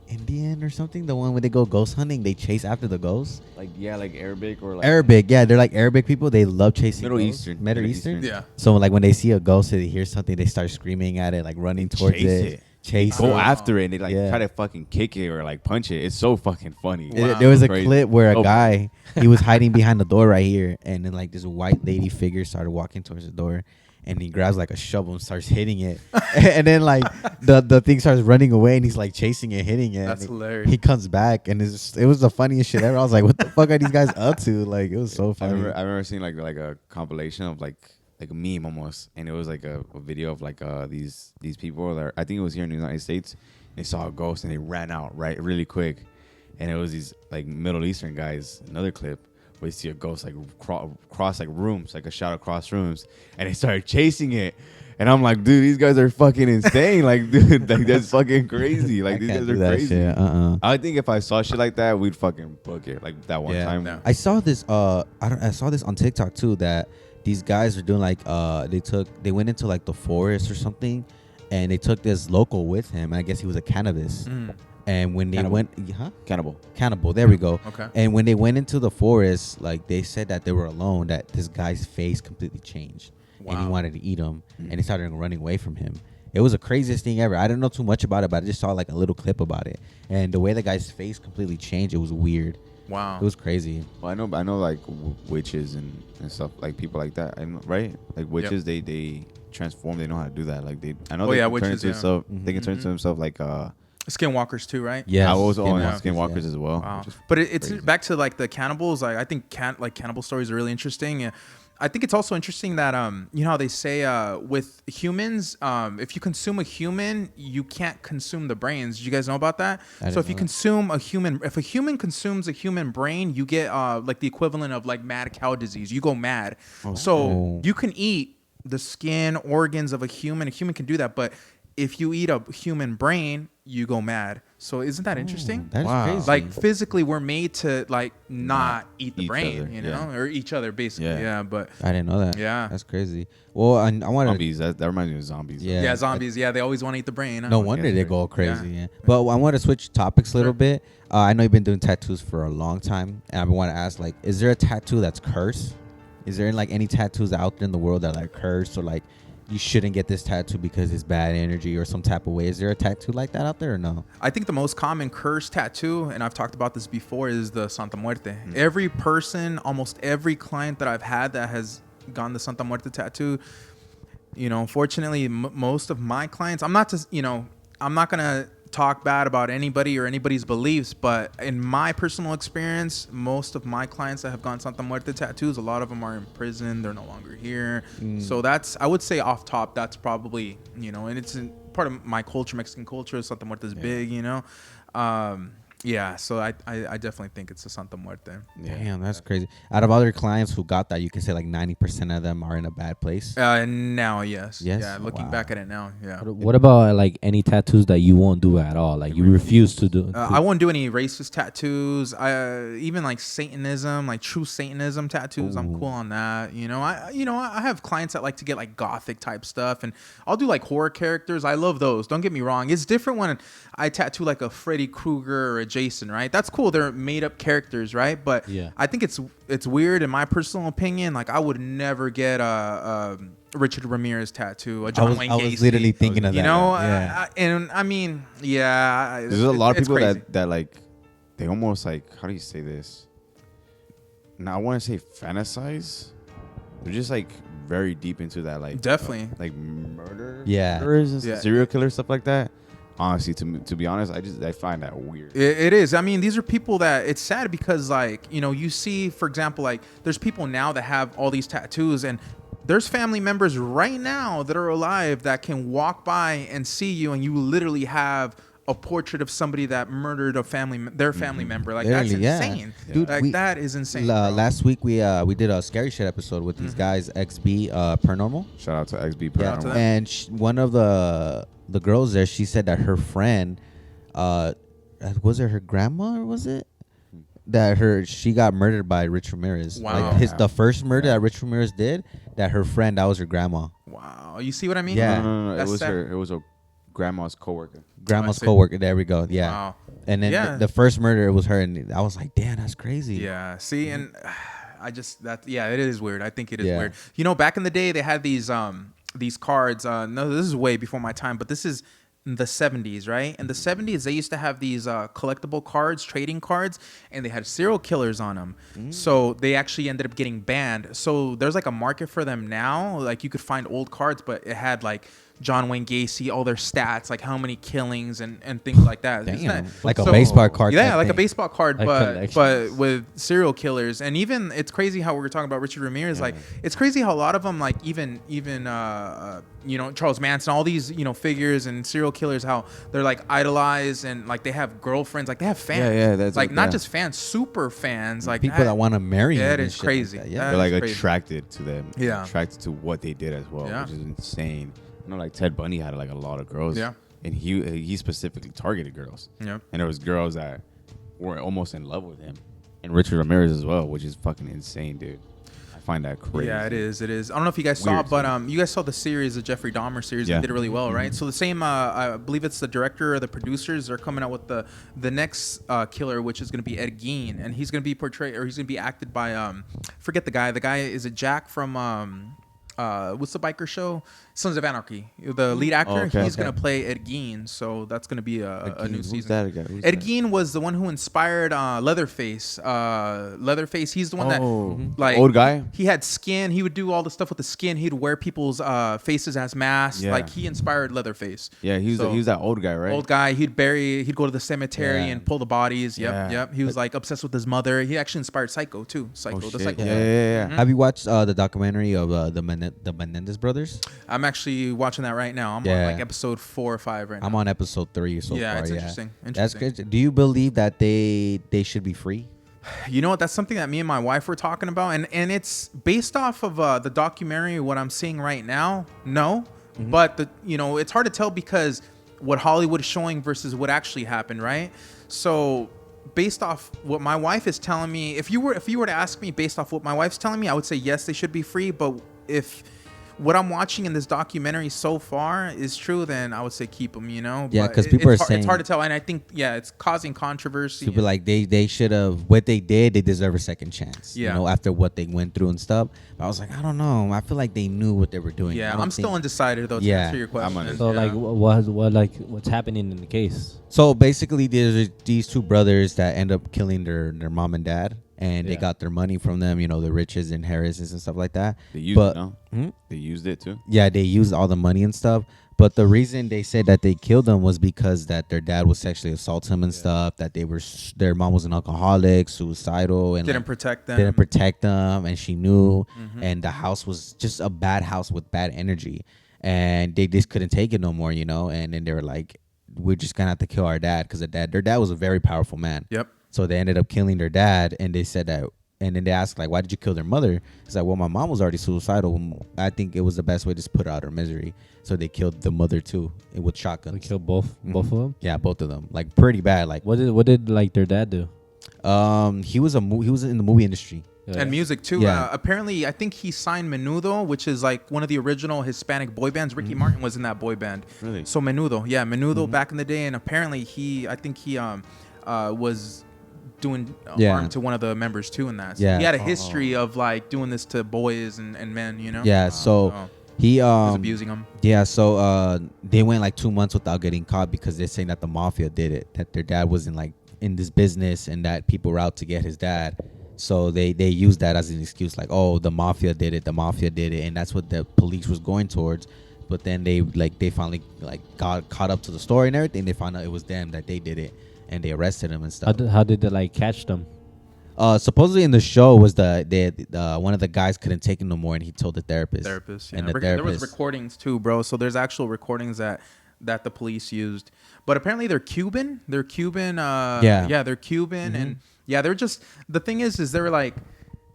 Indian or something. The one where they go ghost hunting, they chase after the ghosts. Like Arabic or like Arabic. Yeah, they're like Arabic people. They love chasing Middle ghosts. Eastern. Middle Eastern. Yeah. So like when they see a ghost, they hear something, they start screaming at it, like running towards chase it. chase go it. after it and they like Yeah. try to fucking kick it or like punch it. It's so fucking funny. There was a Crazy. clip where a Oh, guy, he was hiding behind the door right here, and then like this white lady figure started walking towards the door, and he grabs like a shovel and starts hitting it, and then like the thing starts running away, and he's like chasing it, hitting it. That's and hilarious. He comes back, and it was the funniest shit ever. I was like, what the fuck are these guys up to? Like, it was so I funny. remember seeing like a compilation of like a meme almost, and it was like a video of like these people that I think it was here in the United States. They saw a ghost and they ran out right really quick, and it was these like Middle Eastern guys. Another clip where you see a ghost like cross like rooms, like a shadow across rooms, and they started chasing it. And I'm like, dude, these guys are fucking insane. Like, dude, like that's fucking crazy. Like, these guys are crazy. Shit. I think if I saw shit like that, we'd fucking book it. Like that one time. No. I saw this. I saw this on TikTok too. That these guys are doing like they went into like the forest or something, and they took this local with him. I guess he was a cannabis. And when they went, cannibal. There we go. Okay. And when they went into the forest, like they said that they were alone. That this guy's face completely changed, and he wanted to eat him, and they started running away from him. It was the craziest thing ever. I don't know too much about it, but I just saw like a little clip about it, and the way the guy's face completely changed, it was weird. Wow. It was crazy. Well, I know like witches and stuff, like people like that, right? Like witches, they transform. They know how to do that. Like I know they can turn into themselves. They can turn into themselves like Skinwalkers too, right? Yeah, I was on Skinwalkers, Skinwalkers as well. Wow. But it's back to like the cannibals. Like I think cannibal stories are really interesting. I think it's also interesting that you know how they say with humans, if you consume a human, you can't consume the brains. Did you guys know about that? So if you consume a human, if a human consumes a human brain, you get like the equivalent of like mad cow disease. You go mad. So you can eat the skin, organs of a human. A human can do that, but if you eat a human brain, you go mad. So isn't that interesting? That's crazy. Like physically, we're made to like not eat the each brain, other, you know, or each other basically. Yeah, but I didn't know that. Yeah. That's crazy. Well, I wanted Zombies. That reminds me of zombies. Yeah. yeah, zombies. Yeah, they always want to eat the brain. Huh? No wonder they go crazy. Yeah. But I want to switch topics a little bit. I know you've been doing tattoos for a long time, and I want to ask, like, is there a tattoo that's cursed? Is there like any tattoos out there in the world that are like cursed, or like you shouldn't get this tattoo because it's bad energy or some type of way? Is there a tattoo like that out there or no? I think the most common curse tattoo, and I've talked about this before, is the Santa Muerte. Every person, almost every client that I've had that has gone the Santa Muerte tattoo, you know, unfortunately, most of my clients, I'm not gonna talk bad about anybody or anybody's beliefs, but in my personal experience, most of my clients that have gone Santa Muerte tattoos, a lot of them are in prison. They're no longer here. So that's, I would say off top, that's probably, you know, and it's part of my culture, Mexican culture. Santa Muerte is big, you know. Yeah, so I definitely think it's a Santa Muerte. Damn, that's crazy. Out of other clients who got that, you can say like 90% of them are in a bad place. Now, yes. Yes? Yeah, looking back at it now, yeah. What about like any tattoos that you won't do at all? Like you refuse to do? I won't do any racist tattoos. Even like Satanism, like true Satanism tattoos. I'm cool on that. You know, I have clients that like to get like gothic type stuff, and I'll do like horror characters. I love those. Don't get me wrong. It's different when I tattoo like a Freddy Krueger or a Jason, right? That's cool. They're made up characters, right? But Yeah. I think it's weird in my personal opinion. Like I would never get a Richard Ramirez tattoo, a John Wayne Gacy. I was literally thinking of that. You know, Yeah. and I mean, yeah. There's a lot of it's people crazy. that like, they almost like, how do you say this? Now I want to say fantasize. They're just like very deep into that, like Definitely. like murder. Yeah. murderers and Yeah. serial killer stuff like that. Honestly, to be honest, I find that weird. It is. I mean, these are people that it's sad because, like, you know, you see, for example, like there's people now that have all these tattoos, and there's family members right now that are alive that can walk by and see you, and you literally have a portrait of somebody that murdered their family member. Like Literally, that's insane. Dude, like that is insane. bro. Last week we did a scary shit episode with these guys, XB Paranormal. Shout out to XB Shout out to Paranormal. them. And one of the girls there, she said that her friend, was it her grandma or was it that she got murdered by Rich Ramirez? Wow. Like the first murder that Rich Ramirez did, that her friend, that was her grandma. Wow, you see what I mean? Yeah. No. It That's was sad. her. It was a grandma's coworker. Grandma's see. coworker. There we go. Yeah. Wow. And then Yeah. the first murder, it was her, and I was like, damn, that's crazy. Yeah. See, and it is weird. I think it is Yeah. weird. You know, back in the day, they had these cards. No, this is way before my time, but this is in the 70s, right? In the 70s, they used to have these collectible cards, trading cards, and they had serial killers on them. So they actually ended up getting banned. So there's like a market for them now. Like you could find old cards, but it had like John Wayne Gacy, all their stats, like how many killings and things like that. Damn. Like a baseball card. Yeah, like thing. a baseball card, Like but with serial killers. And even it's crazy how we were talking about Richard Ramirez. Like it's crazy how a lot of them, like even you know, Charles Manson, all these, you know, figures and serial killers, how they're like idolized and like they have girlfriends, like they have fans. Yeah, that's like not just fans, super fans, like people that want to marry. Yeah, them it and is shit crazy. Like that. Yeah, They're like crazy. attracted to them. Yeah. Attracted to what they did as well, Yeah. which is insane. You know, like Ted Bundy had like a lot of girls. Yeah. And he specifically targeted girls. Yeah. And there was girls that were almost in love with him. And Richard Ramirez as well, which is fucking insane, dude. I find that crazy. Yeah, it is. It is. I don't know if you guys saw, Weird, but too. you guys saw the series, the Jeffrey Dahmer series. Yeah. They did it really well, right? So the same, I believe it's the director or the producers are coming out with the next killer, which is going to be Ed Gein, and he's going to be portrayed, or he's going to be acted by forget the guy. The guy is it Jack from what's the biker show? Sons of Anarchy. The lead actor, he's going to play Ed Gein, so that's going to be a new season. Who's that again? Who's Ed that? Gein was the one who inspired Leatherface. Leatherface, he's the one that like old guy. He had skin. He would do all the stuff with the skin. He'd wear people's faces as masks. Yeah. Like he inspired Leatherface. Yeah, he was that old guy, right? Old guy. He'd go to the cemetery Yeah. and pull the bodies. Yep, Yeah. yep. He was like obsessed with his mother. He actually inspired Psycho too. Psycho, the shit. Psycho. Yeah. Have you watched the documentary of the Menendez Brothers? I'm actually watching that right now. I'm on like episode 4 or 5 right now. I'm on episode 3 so Yeah, far. it's interesting. That's crazy. Do you believe that they should be free? You know what? That's something that me and my wife were talking about, and it's based off of the documentary. What I'm seeing right now, no, but it's hard to tell because what Hollywood is showing versus what actually happened, right? So, based off what my wife is telling me, if you were to ask me based off what my wife's telling me, I would say yes, they should be free. But if what I'm watching in this documentary so far is true, then I would say keep them, Yeah, But because people are saying it's hard to tell, and I think it's causing controversy. People like they should have what they did. They deserve a second chance. Yeah. After what they went through and stuff. But I was like, I don't know. I feel like they knew what they were doing. Yeah, I don't I'm still think- undecided though to Yeah. answer your question. So like what's happening in the case? So basically, there's these two brothers that end up killing their mom and dad, and they got their money from them. The riches and inheritance and stuff like that. They used it, no? They used it too. Yeah, they used all the money and stuff. But the reason they said that they killed them was because that their dad was sexually assaulting them and stuff. That their mom was an alcoholic, suicidal, and Didn't protect them. Didn't protect them, and she knew. And the house was just a bad house with bad energy, and they just couldn't take it no more, And then they were like, "We're just gonna have to kill our dad," because their dad was a very powerful man. Yep. So they ended up killing their dad, and they said that. And then they asked, like, why did you kill their mother? It's like, well, my mom was already suicidal. I think it was the best way to just put her out her misery. So they killed the mother too with shotguns. They killed both of them. Yeah, both of them. Like pretty bad. Like What did like their dad do? he was in the movie industry. And music too. Yeah. Apparently, I think he signed Menudo, which is like one of the original Hispanic boy bands. Ricky Martin was in that boy band. Really? So Menudo, back in the day, and apparently he was doing harm to one of the members too in that. So Yeah. he had a history of like doing this to boys and men. Yeah. So he was abusing them. Yeah. So they went like 2 months without getting caught because they're saying that the mafia did it. That their dad was in this business and that people were out to get his dad. So they used that as an excuse, like, oh, the mafia did it, and that's what the police was going towards. But then they finally got caught up to the story and everything. They found out it was them that they did it, and they arrested him and stuff. How did they catch them? Supposedly in the show was one of the guys couldn't take it no more, and he told the therapist. Yeah. And the There was therapist. recordings too, bro. So there's actual recordings that the police used, but apparently they're Cuban. They're Cuban. They're Cuban, and they're just, the thing is they were like,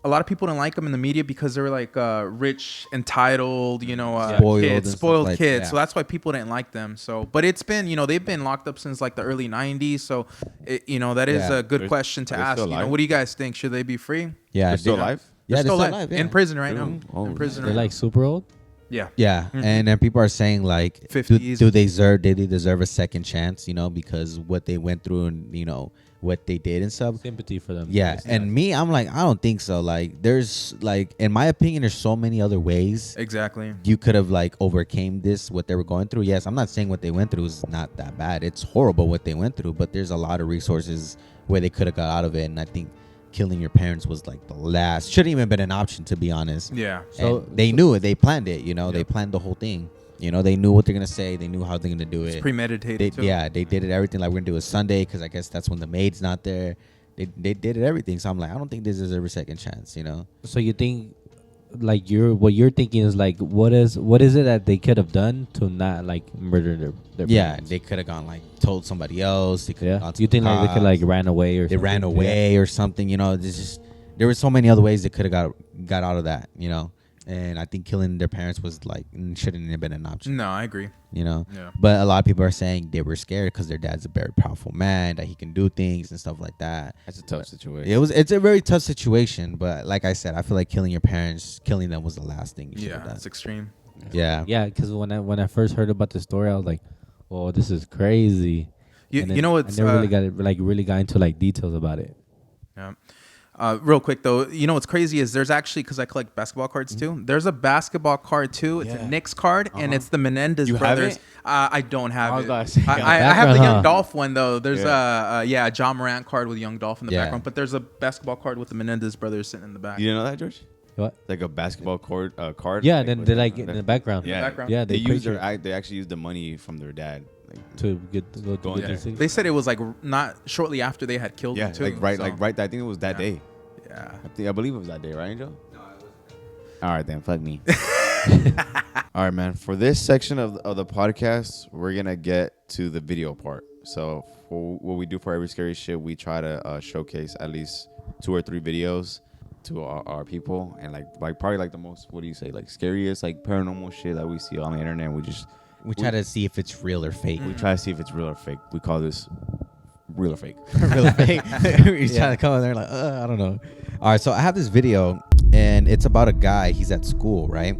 a lot of people didn't like them in the media because they were like rich, entitled, spoiled kids. Yeah. So that's why people didn't like them. So, but it's been, they've been locked up since like the early 90s. So, that is a good question to ask. What do you guys think? Should they be free? Yeah, They're still alive? Yeah, They're still alive. alive. Yeah. In prison right now. Oh, In prison They're right like super old. Yeah. Yeah, and then people are saying like, 50s. do they deserve a second chance? You know, because what they went through and what they did and stuff. Sympathy for them. Yeah, and me, I'm like, I don't think so. Like, there's like, in my opinion, there's so many other ways Exactly. you could have like overcame this, what they were going through. Yes, I'm not saying what they went through is not that bad. It's horrible what they went through, but there's a lot of resources where they could have got out of it. And I think killing your parents was like the last, shouldn't even been an option, to be honest. Yeah. So they knew it. They planned it. They planned the whole thing. They knew what they're gonna say. They knew how they're gonna do it. It's premeditated. too. Yeah, they did it everything like we're gonna do it Sunday because I guess that's when the maid's not there. They did it everything. So I'm like, I don't think this deserves a second chance. So you think, like, what you're thinking is like, what is it that they could have done to not like murder their yeah, parents? they could have gone like told somebody else. They could have gone to You think the like they could cops. like ran away or They something? ran away or something. There's just there were so many other ways they could have got out of that. And I think killing their parents was like shouldn't have been an option. No, I agree. Yeah. But a lot of people are saying they were scared because their dad's a very powerful man, that he can do things and stuff like that. That's a tough situation. It's a very tough situation, but like I said, I feel like killing your parents, killing them was the last thing you should have done. It's extreme. Yeah. Yeah, because when I first heard about the story, I was like, "Oh, this is crazy." You And then know what's I never really got into like details about it. Yeah. Real quick though, what's crazy is there's actually, because I collect basketball cards too. There's a basketball card too. It's a Knicks card, and it's the Menendez Brothers. Have it? I don't have I was it. about to say, I have the background, Young Dolph one though. There's a John Morant card with Young Dolph in the Yeah. background, but there's a basketball card with the Menendez Brothers sitting in the back. You didn't know that, George? What? Like a basketball card. Yeah, then they like in the background. Yeah, background. Yeah, they use picture they actually used the money from their dad. to go to Going the there. city. They said it was like not shortly after they had killed Yeah, him too. right. so- I think it was that day. Yeah. I believe it was that day, right, Angel? No, it wasn't. All right, then, fuck me. All right, man. For this section of the podcast, we're gonna get to the video part. So, for what we do for every scary shit, we try to showcase at least 2 or 3 videos to our people, and like probably like the most, what do you say, like scariest, like paranormal shit that we see on the internet. We try to see if it's real or fake. We try to see if it's real or fake. We call this real or fake. Real or fake. He's trying to come in there like, I don't know. All right, so I have this video, and it's about a guy. He's at school, right?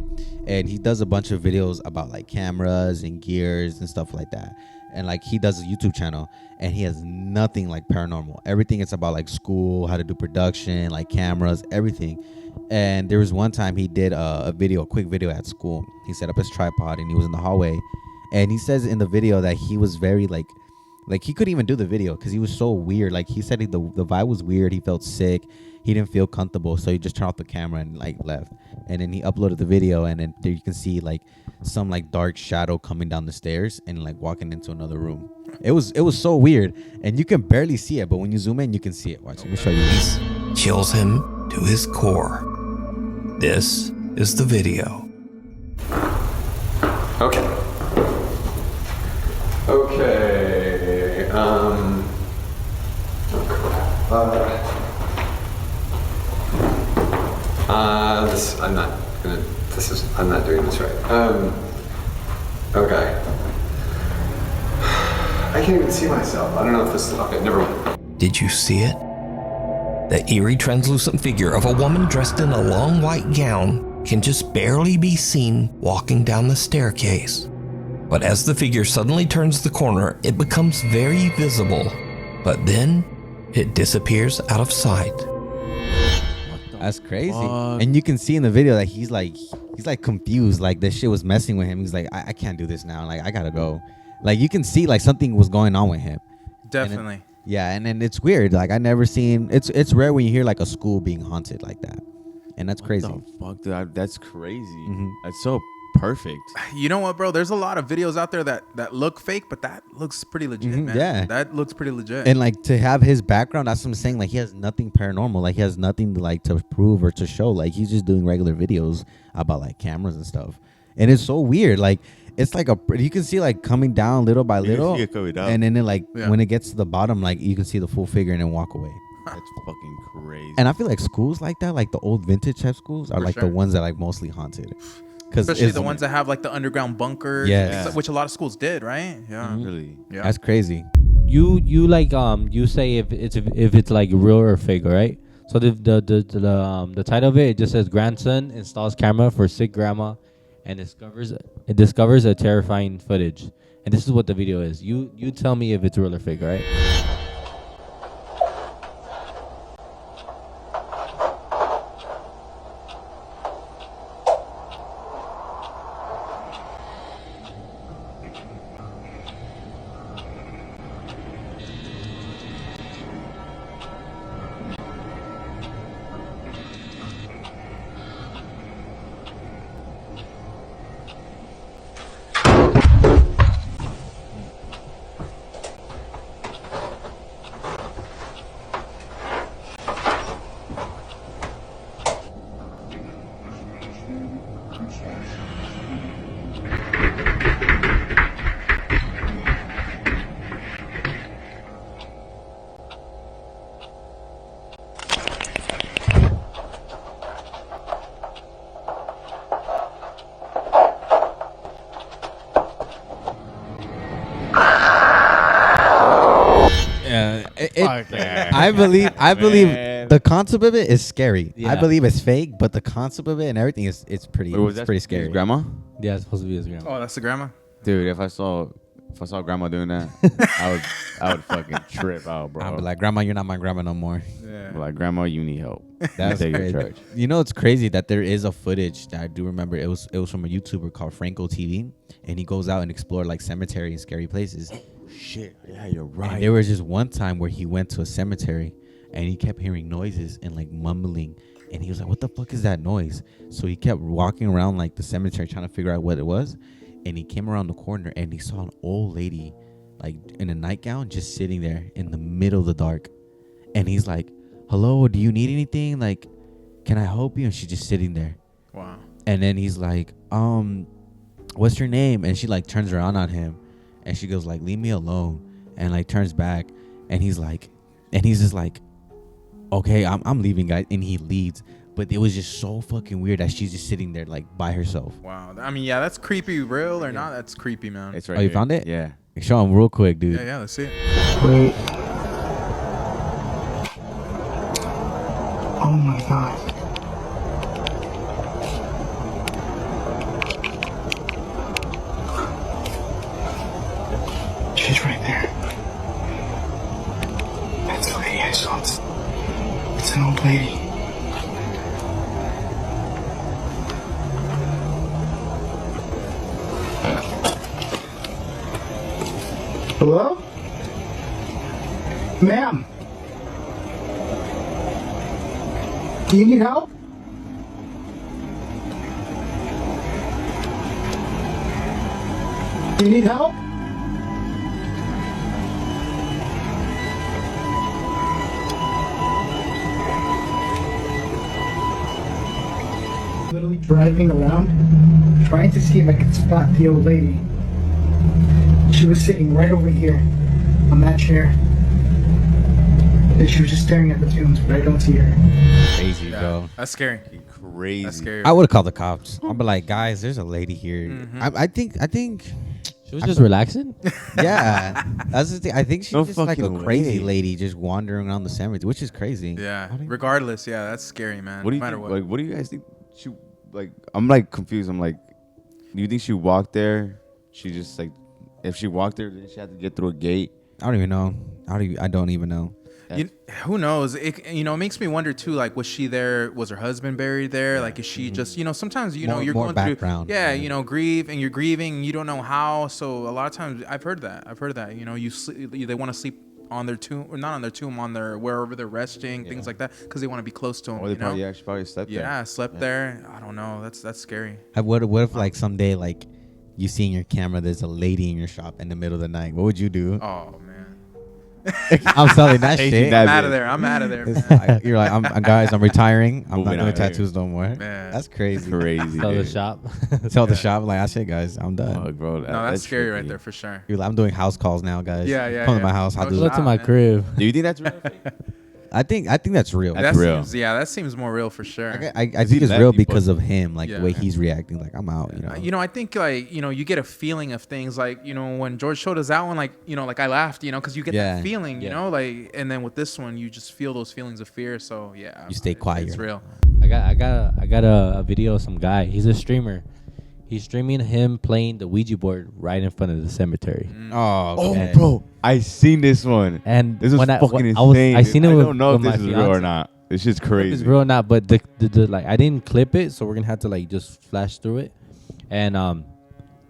And he does a bunch of videos about like cameras and gears and stuff like that. And like he does a YouTube channel, and he has nothing like paranormal. Everything is about like school, how to do production, like cameras, everything. And there was one time he did a quick video at school. He set up his tripod and he was in the hallway. And he says in the video that he was very like he couldn't even do the video because he was so weird. Like he said the vibe was weird. He felt sick. He didn't feel comfortable. So he just turned off the camera and like left. And then he uploaded the video, and then there you can see like some like dark shadow coming down the stairs and like walking into another room. It was so weird, and you can barely see it, but when you zoom in, you can see it. Watch, let me show you this. Chills him to his core. This is the video. Okay. I'm not doing this right. Okay. I can't even see myself. I don't know if this is, okay, never mind. Did you see it? The eerie translucent figure of a woman dressed in a long white gown can just barely be seen walking down the staircase. But as the figure suddenly turns the corner, it becomes very visible. But then, it disappears out of sight. That's crazy. And you can see in the video that he's like confused. Like this shit was messing with him. He's like, I can't do this now. Like I gotta go. Like you can see like something was going on with him. Definitely. And then it's weird. Like I never seen. It's rare when you hear like a school being haunted like that, and that's crazy. What the fuck, dude? That's crazy. Mhm. That's so perfect. You know what, bro? There's a lot of videos out there that look fake, but that looks pretty legit, man. Yeah. That looks pretty legit. And like to have his background, that's what I'm saying. Like he has nothing paranormal. Like he has nothing to prove or to show. Like he's just doing regular videos about like cameras and stuff. And it's so weird. Like it's like you can see like coming down little by little, see it coming down. and then it like when it gets to the bottom, like you can see the full figure and then walk away. That's fucking crazy. And I feel like schools like that, like the old vintage type schools, are For like sure. the ones that like mostly haunted. Especially the ones that have like the underground bunker, Yes. which a lot of schools did, right? Yeah, Really? Yeah, That's crazy. You like you say if it's like real or fake, right? So the title of it just says grandson installs camera for sick grandma and discovers a terrifying footage. And this is what the video is. You tell me if it's real or fake, all right? I believe the concept of it is scary. Yeah. I believe it's fake, but the concept of it and everything is pretty. Wait, was it's that pretty his scary. grandma? Yeah, it's supposed to be his grandma. Oh, that's the grandma. Dude, if I saw grandma doing that, I would fucking trip out, bro. I'd be like, Grandma, you're not my grandma no more. Yeah. I'd be like, grandma, you need help. That's Take crazy. your charge. You know, it's crazy that there is a footage that I do remember. It was from a YouTuber called Franco TV, and he goes out and explore like cemetery and scary places. Shit, yeah, you're right. And there was just one time where he went to a cemetery, and he kept hearing noises and like mumbling, and he was like, "What the fuck is that noise?" So he kept walking around like the cemetery trying to figure out what it was, and he came around the corner and he saw an old lady, like in a nightgown, just sitting there in the middle of the dark, and he's like, "Hello, do you need anything? Like, can I help you?" And she's just sitting there. Wow. And then he's like, "What's your name?" And she like turns around on him, and she goes like, "Leave me alone," and like turns back, and he's just like, "Okay, I'm leaving, guys," and he leaves. But it was just so fucking weird that she's just sitting there like by herself. Wow. I mean, yeah, that's creepy. Real or not? That's creepy, man. It's right Oh, you here. found it? Yeah. Show him real quick, dude. Yeah, yeah. Let's see it. Wait. Oh my god. She's right there. That's the lady I saw. It's an old lady. Hello? Ma'am? Do you need help? Do you need help? Literally driving around, trying to see if I could spot the old lady. She was sitting right over here on that chair. And she was just staring at the tombs, but I don't see her. Crazy, bro. That's scary. Crazy. That's scary. I would have called the cops. I'd be like, "Guys, there's a lady here." Mm-hmm. I think She was just relaxing? yeah, that's the thing. I think she's No just like a fucking crazy way. lady just wandering around the cemetery, which is crazy. Yeah. Regardless, yeah, that's scary, man. What do you no matter think, what. like? What do you guys think? She like? I'm like confused. I'm like, do you think she walked there? She just like, if she walked there, did she have to get through a gate? I don't even know. I don't even know. Who knows? It makes me wonder too. Like, was she there? Was her husband buried there? Like, is she just sometimes More- you're more going background. through grieve and you're grieving. You don't know how. So a lot of times I've heard that. You sleep, they want to sleep on their tomb, or not on their tomb, on their wherever they're resting, things like that, because they want to be close to them. Or they probably she probably slept there. Yeah, slept there. I don't know. That's scary. What if like someday like you see in your camera there's a lady in your shop in the middle of the night? What would you do? Oh man. I'm selling that shit. I'm out of there. I'm out of there. It's Man. like, you're like, guys, I'm retiring. I'm Moving not doing out here. tattoos no more. Man. That's crazy. Crazy. Sell the dude. shop. Tell the shop like, that's it, guys. I'm done. Fuck, bro. No, that's scary right tricky. there for sure. You're like, I'm doing house calls now, guys. Yeah. Come to my house. I'll Oh, do shit. it. Go to my man. crib. Do you think that's real? I think that's real. That's real. That seems more real for sure. I think it's left real you, because but- of him, like Yeah. the way he's reacting. Like, I'm out. I think like you get a feeling of things like when George showed us that one, like like I laughed because you get Yeah. that feeling Yeah. like, and then with this one you just feel those feelings of fear. So yeah, You stay quiet. It's real. I got a video of some guy. He's a streamer. He's streaming him playing the Ouija board right in front of the cemetery. Oh, okay. bro, I seen this one. And This was when fucking insane. I dude. seen it I with, don't know if with this my is real or fiance. not. It's just If crazy. it's real or not, but the like I didn't clip it, so we're gonna have to like just flash through it. And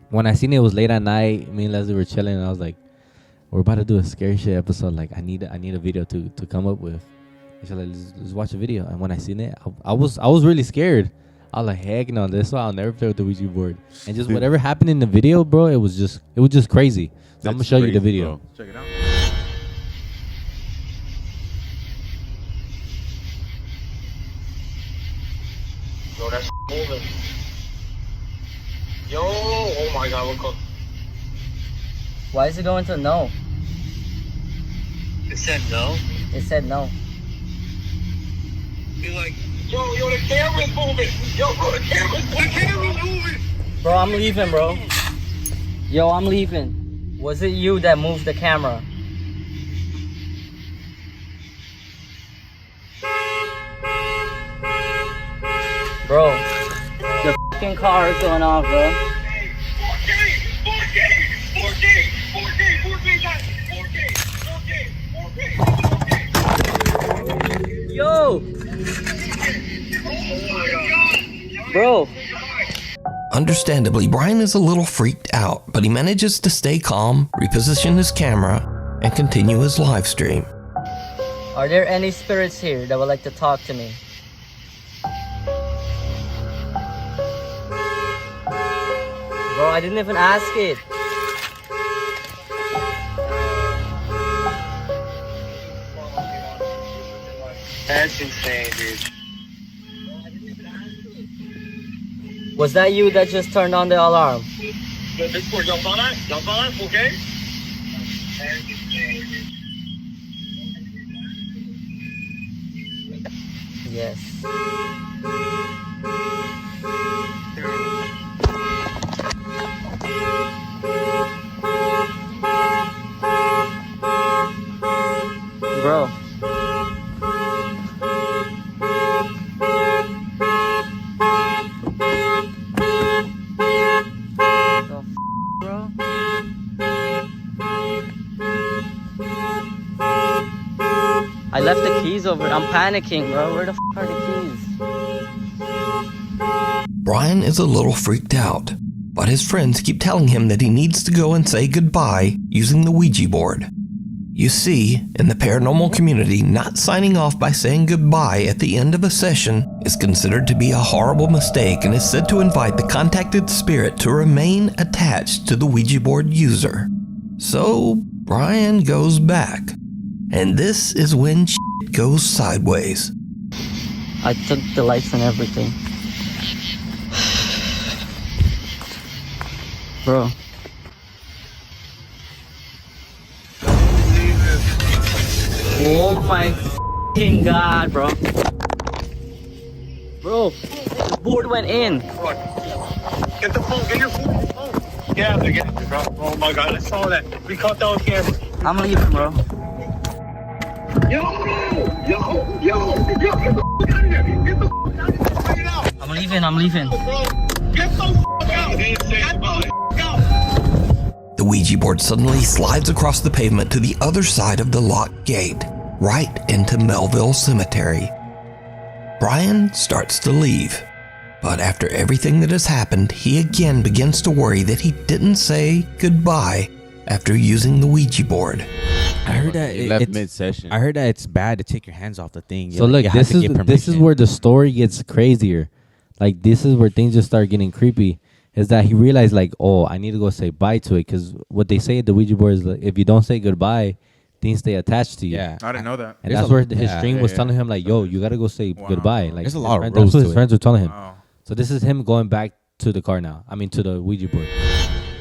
when I seen it was late at night. Me and Leslie were chilling, and I was like, "We're about to do a scary shit episode. Like I need a video to come up with." And she's like, let's watch a video. And when I seen it, I was really scared. I was like, heck no, this why I'll never play with the Ouija board. And just whatever happened in the video, bro, it was just crazy. So I'm gonna show you the video. Bro. Check it out. Yo, that's moving. Yo, oh my god, look up. Why is it going to no? It said no. It said no. Be like, yo, the camera's moving. Yo, the camera's moving. Bro, I'm leaving, bro. Yo, I'm leaving. Was it you that moved the camera? Bro, the fucking car is going off, bro. 4K. Yo! Bro. Understandably, Brian is a little freaked out, but he manages to stay calm, reposition his camera, and continue his live stream. Are there any spirits here that would like to talk to me? Bro, I didn't even ask it. That's insane, dude. Was that you that just turned on the alarm? Jump on that, okay? Yes. Bro. Bro. I left the keys over. I'm panicking, bro. Where the are the keys? Brian is a little freaked out, but his friends keep telling him that he needs to go and say goodbye using the Ouija board. You see, in the paranormal community, not signing off by saying goodbye at the end of a session is considered to be a horrible mistake and is said to invite the contacted spirit to remain attached to the Ouija board user. So, Brian goes back. And this is when shit goes sideways. I took the lights and everything. Bro. Oh my f***ing god, bro. Bro, the board went in. Get the phone, get your phone. Get out there, bro. Oh my god, I saw that. We caught that on camera. I'm leaving, bro. Yo, get the f*** out of here. Get the f*** out of here. Bring it out. I'm leaving. Get the f*** out. Get the f*** out. The Ouija board suddenly slides across the pavement to the other side of the locked gate, right into Melville Cemetery. Brian starts to leave, but after everything that has happened, he again begins to worry that he didn't say goodbye after using the Ouija board. I heard that He left mid-session. I heard that it's bad to take your hands off the thing. So look, this is where the story gets crazier. Like this is where things just start getting creepy. Is that he realized like, oh, I need to go say bye to it, because what they say at the Ouija board is like, if you don't say goodbye, things stay attached to you. Yeah, I didn't know that. And that's where his stream was telling him like, yo, you gotta go say goodbye. Like there's a lot of that's rules what to his it. friends were telling him. Wow. So this is him going back to the car now. I mean to the Ouija board.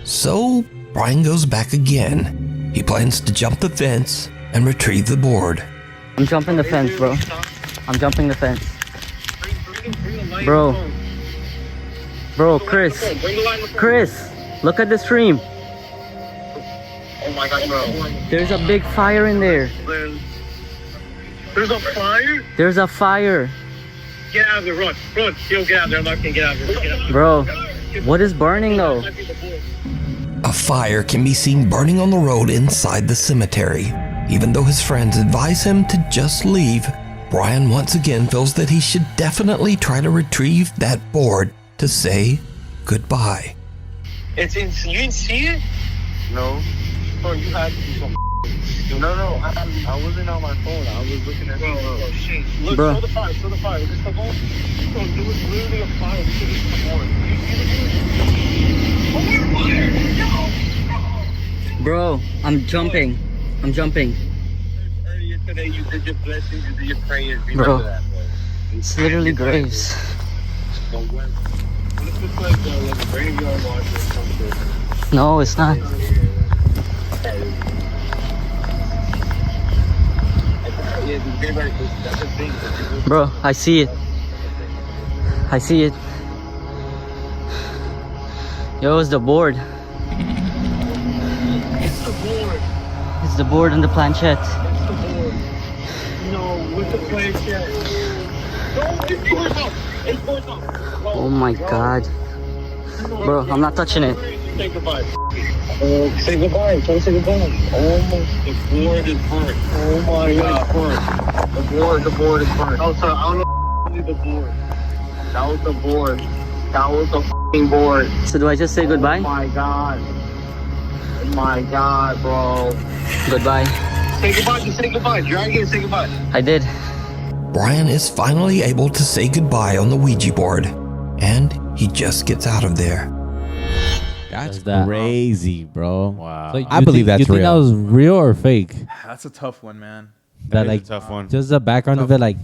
So Brian goes back again. He plans to jump the fence and retrieve the board. I'm jumping the fence, bro. I'm jumping the fence. Bro. Bro, Chris. Chris, look at the stream. Oh my god, bro. There's a big fire in there. There's a fire? There's a fire. Get out of there, run. Yo, get out of there. I'm not gonna get out of there. Get out. Bro, What is burning though? A fire can be seen burning on the road inside the cemetery. Even though his friends advise him to just leave, Brian once again feels that he should definitely try to retrieve that board to say goodbye. It's in. You didn't see it? No. Bro, you had to be so. No, I wasn't on my phone. I was looking at. Oh shit! Look, Bro. show the fire. Show the fire. Is this the board? Bro, there was literally a fire. This is the board. Bro, I'm jumping. Earlier today, you did your blessings. You did your prayers. Bro. Remember that, bro. It's literally graves. Don't worry. What if it's like a graveyard watch or something? No, it's not. Bro, I see it. Yo, it's the board. It's the board. It's the board and the planchette. It's the board. No, with the planchette. No, it's going up. It's going up. Oh my god. Bro, I'm not touching it. Say goodbye. Say goodbye. Try to say goodbye. Oh my. The board is burnt. Oh my god. The board is burnt. Oh, sorry. I don't know the board. That was the board. That was the f***ing board. So do I just say goodbye? Oh my god. Oh my god, bro. Goodbye. Say goodbye. Just say goodbye. Drag it. Say goodbye. I did. Brian is finally able to say goodbye on the Ouija board, and he just gets out of there. That's that. crazy, bro. Wow. So I believe that's you think that real. was real or fake? That's a tough one, man. That is like a tough one. just the background of it, like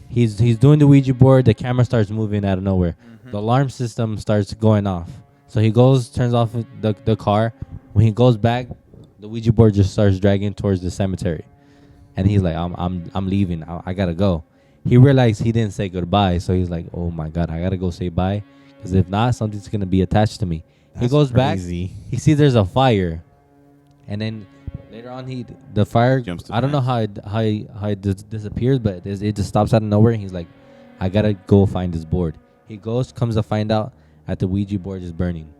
he's doing the Ouija board, the camera starts moving out of nowhere. The alarm system starts going off. So he goes, turns off the car. When he goes back, the Ouija board just starts dragging towards the cemetery. And he's like, I'm leaving. I gotta go. He realized he didn't say goodbye, so he's like, oh my god, I gotta go say bye, because if not, something's gonna be attached to me. He That's goes crazy. back. He sees there's a fire, and then later on, the fire. Jumps to I don't know how it disappears, but it just stops out of nowhere. And he's like, I gotta go find this board. He goes, comes to find out that the Ouija board is burning.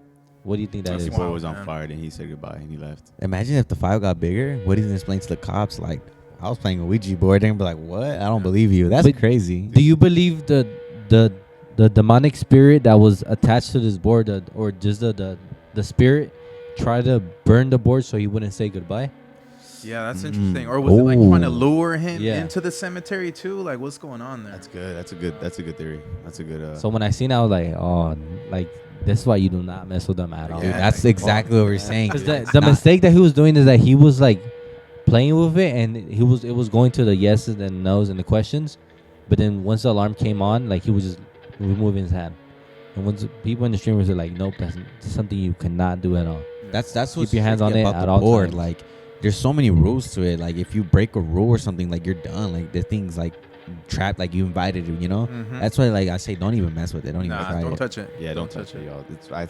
What do you think that The is? board was on fire, and he said goodbye, and he left. Imagine if the fire got bigger. What he's gonna explain to the cops? Like, I was playing a Ouija board. They're gonna be like, what? I don't believe you. That's But crazy. Do you believe the demonic spirit that was attached to this board, or just the spirit tried to burn the board so he wouldn't say goodbye? Yeah, that's interesting. Or was it like trying to lure him Yeah. into the cemetery too? Like, what's going on there? That's good. That's a good theory. That's a good. So when I seen it, I was like, oh, like this is why you do not mess with them at all. Dude, that's exactly what we're saying. Because dude. the mistake that he was doing is that he was like playing with it, and it was going to the yeses and nos and the questions, but then once the alarm came on, like he was just removing his hand. And once people in the stream were like, nope, that's something you cannot do at all. That's Keep what's your hands on tricky it about at the all board. times. Like, there's so many rules to it. Like, if you break a rule or something, like you're done. Like the thing's like trapped. Like you invited it. You know. That's why like I say, don't even mess with it. Don't even try don't it. touch it. Yeah, don't touch it, y'all. I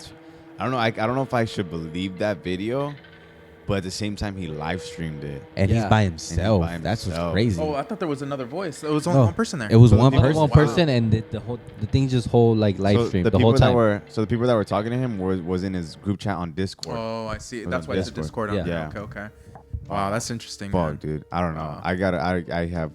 don't know. I don't know if I should believe that video, but at the same time, he live streamed it, And he's by himself. And he's by That's what's himself. crazy. Oh, I thought there was another voice. It was only No, one person there. It was So one the people- person. One person, and the thing just whole like live So stream the the people whole time. the people that were talking to him was in his group chat on Discord. Oh, I see. It was That's on why it's a Discord on Yeah. there. Yeah. Okay. Wow, that's interesting. Fuck, man. dude. I don't know. I have.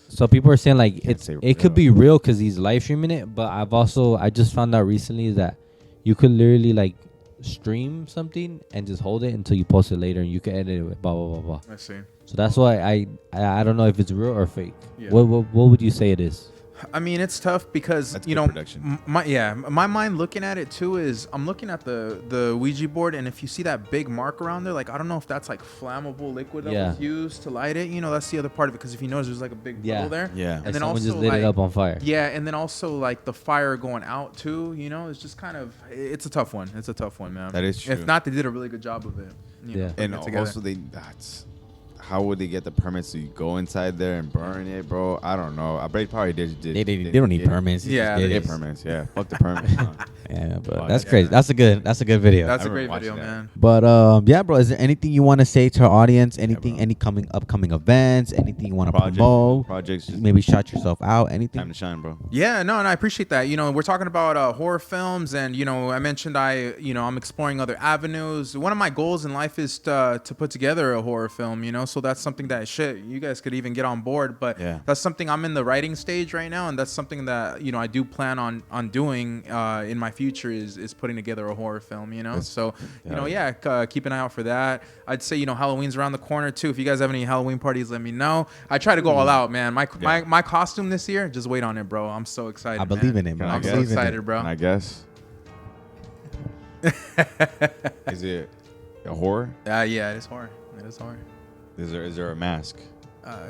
So people are saying like say it could be real because he's live streaming it, but I just found out recently that you could literally like stream something and just hold it until you post it later, and you can edit it. Blah blah blah blah. I see. So that's why I don't know if it's real or fake. Yeah. What would you say it is? I mean, it's tough because That's you good know, production. my mind looking at it too is I'm looking at the Ouija board, and if you see that big mark around there, like I don't know if that's like flammable liquid that Yeah. was used to light it. You know, that's the other part of it, because if you notice, there's like a big puddle there. Yeah. And Like then someone also just lit like, it up on fire. Yeah, and then also like the fire going out too. You know, it's just kind of it's a tough one. It's a tough one, man. That is true. If not, they did a really good job of it. You know, Yeah. putting And it together. also how would they get the permits to go inside there and burn it, bro? I don't know. I bet they probably did. They don't need permits. Yeah, They It get is. permits. Yeah, fuck the permits. Huh? Yeah, but Fuck, that's yeah. crazy. That's a good video. That's I a great remember video, watching that. man. But yeah, bro, is there anything you want to say to our audience? Anything, any upcoming events? Anything you want to promote? Projects. Maybe shout yourself out. Anything? Time to shine, bro. Yeah, no, and I appreciate that. You know, we're talking about horror films, and you know, I mentioned I'm exploring other avenues. One of my goals in life is to put together a horror film. You know, so that's something that you guys could even get on board. But Yeah. that's something I'm in the writing stage right now, and that's something that I do plan on doing in my future is putting together a horror film. You know, so keep an eye out for that. I'd say Halloween's around the corner too. If you guys have any Halloween parties, let me know. I try to go all out, man. My costume this year, just wait on it, bro. I'm so excited. I believe in it, bro. I'm so excited, bro. And I guess. Is it a horror? Yeah, it is horror. It is horror. Is there a mask?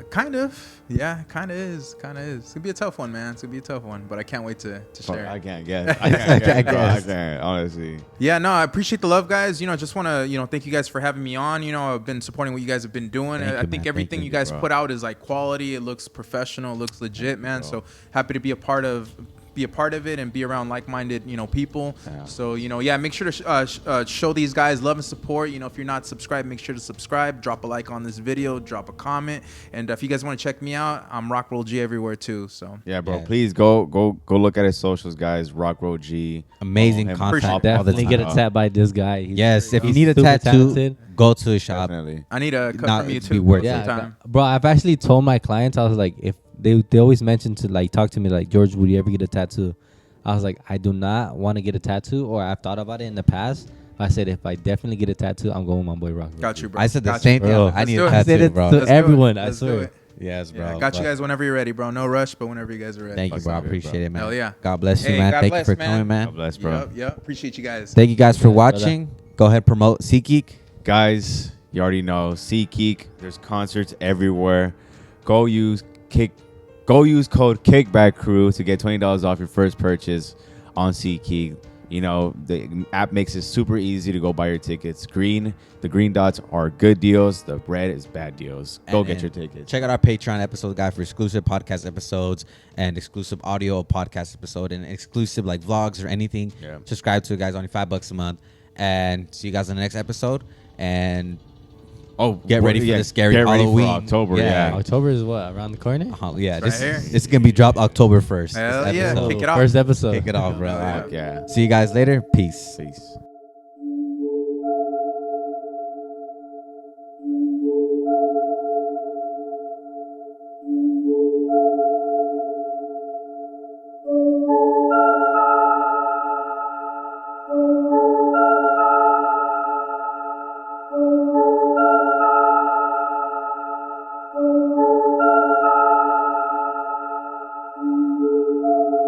Kind of. Yeah, kind of is. It's gonna be a tough one, man. It's gonna be a tough one, but I can't wait to share. I can't guess. I can't guess. I can't, honestly. Yeah, no, I appreciate the love, guys. Just want to, thank you guys for having me on. I've been supporting what you guys have been doing. I think everything you guys put out is like quality. It looks professional. It looks legit, man. So happy to be a part of it and be around like-minded people. So make sure to show these guys love and support. If you're not subscribed, make sure to subscribe, drop a like on this video, drop a comment, and if you guys want to check me out, I'm ROCKROLLG everywhere too. So yeah, bro, please go look at his socials, guys. ROCKROLLG, amazing content. Definitely get a tat by this guy. Yes, if you need a tattoo, go to the shop. Definitely. I need a cut from you too. Bro, I've actually told my clients, I was like, if they always mention to like talk to me like, George, would you ever get a tattoo? I was like, I do not want to get a tattoo, or I've thought about it in the past. I said, if I definitely get a tattoo, I'm going with my boy Rock. Got you, bro. I said the same thing. I need a I said tattoo, it bro. to everyone. I Let's do swear. it. Yes, bro. Yeah, got you guys whenever you're ready, bro. No rush, but whenever you guys are ready. Thank you, bro. I appreciate it, man. Hell yeah. God bless you, Hey, man. God Thank bless, you for man. coming, man. God bless, bro. Yep. Appreciate you guys. Thank you guys for watching. Go ahead, promote SEATGEEK. Guys, you already know SeatGeek. There's concerts everywhere. Go use code Kickback Crew to get $20 off your first purchase on SeatGeek. The app makes it super easy to go buy your tickets. The green dots are good deals. The red is bad deals. Go get your tickets. Check out our Patreon episode guide for exclusive podcast episodes and exclusive audio podcast episode and exclusive like vlogs or anything. Yeah. Subscribe to it, guys. Only $5 a month. And see you guys in the next episode. And get ready for the scary Halloween. For October. Yeah. October is what? Around the corner? Yeah. Right here. This is going to be dropped October 1st. Hell yeah. Kick it off. First episode. Kick it off, bro. All right. Yeah. See you guys later. Peace. Peace.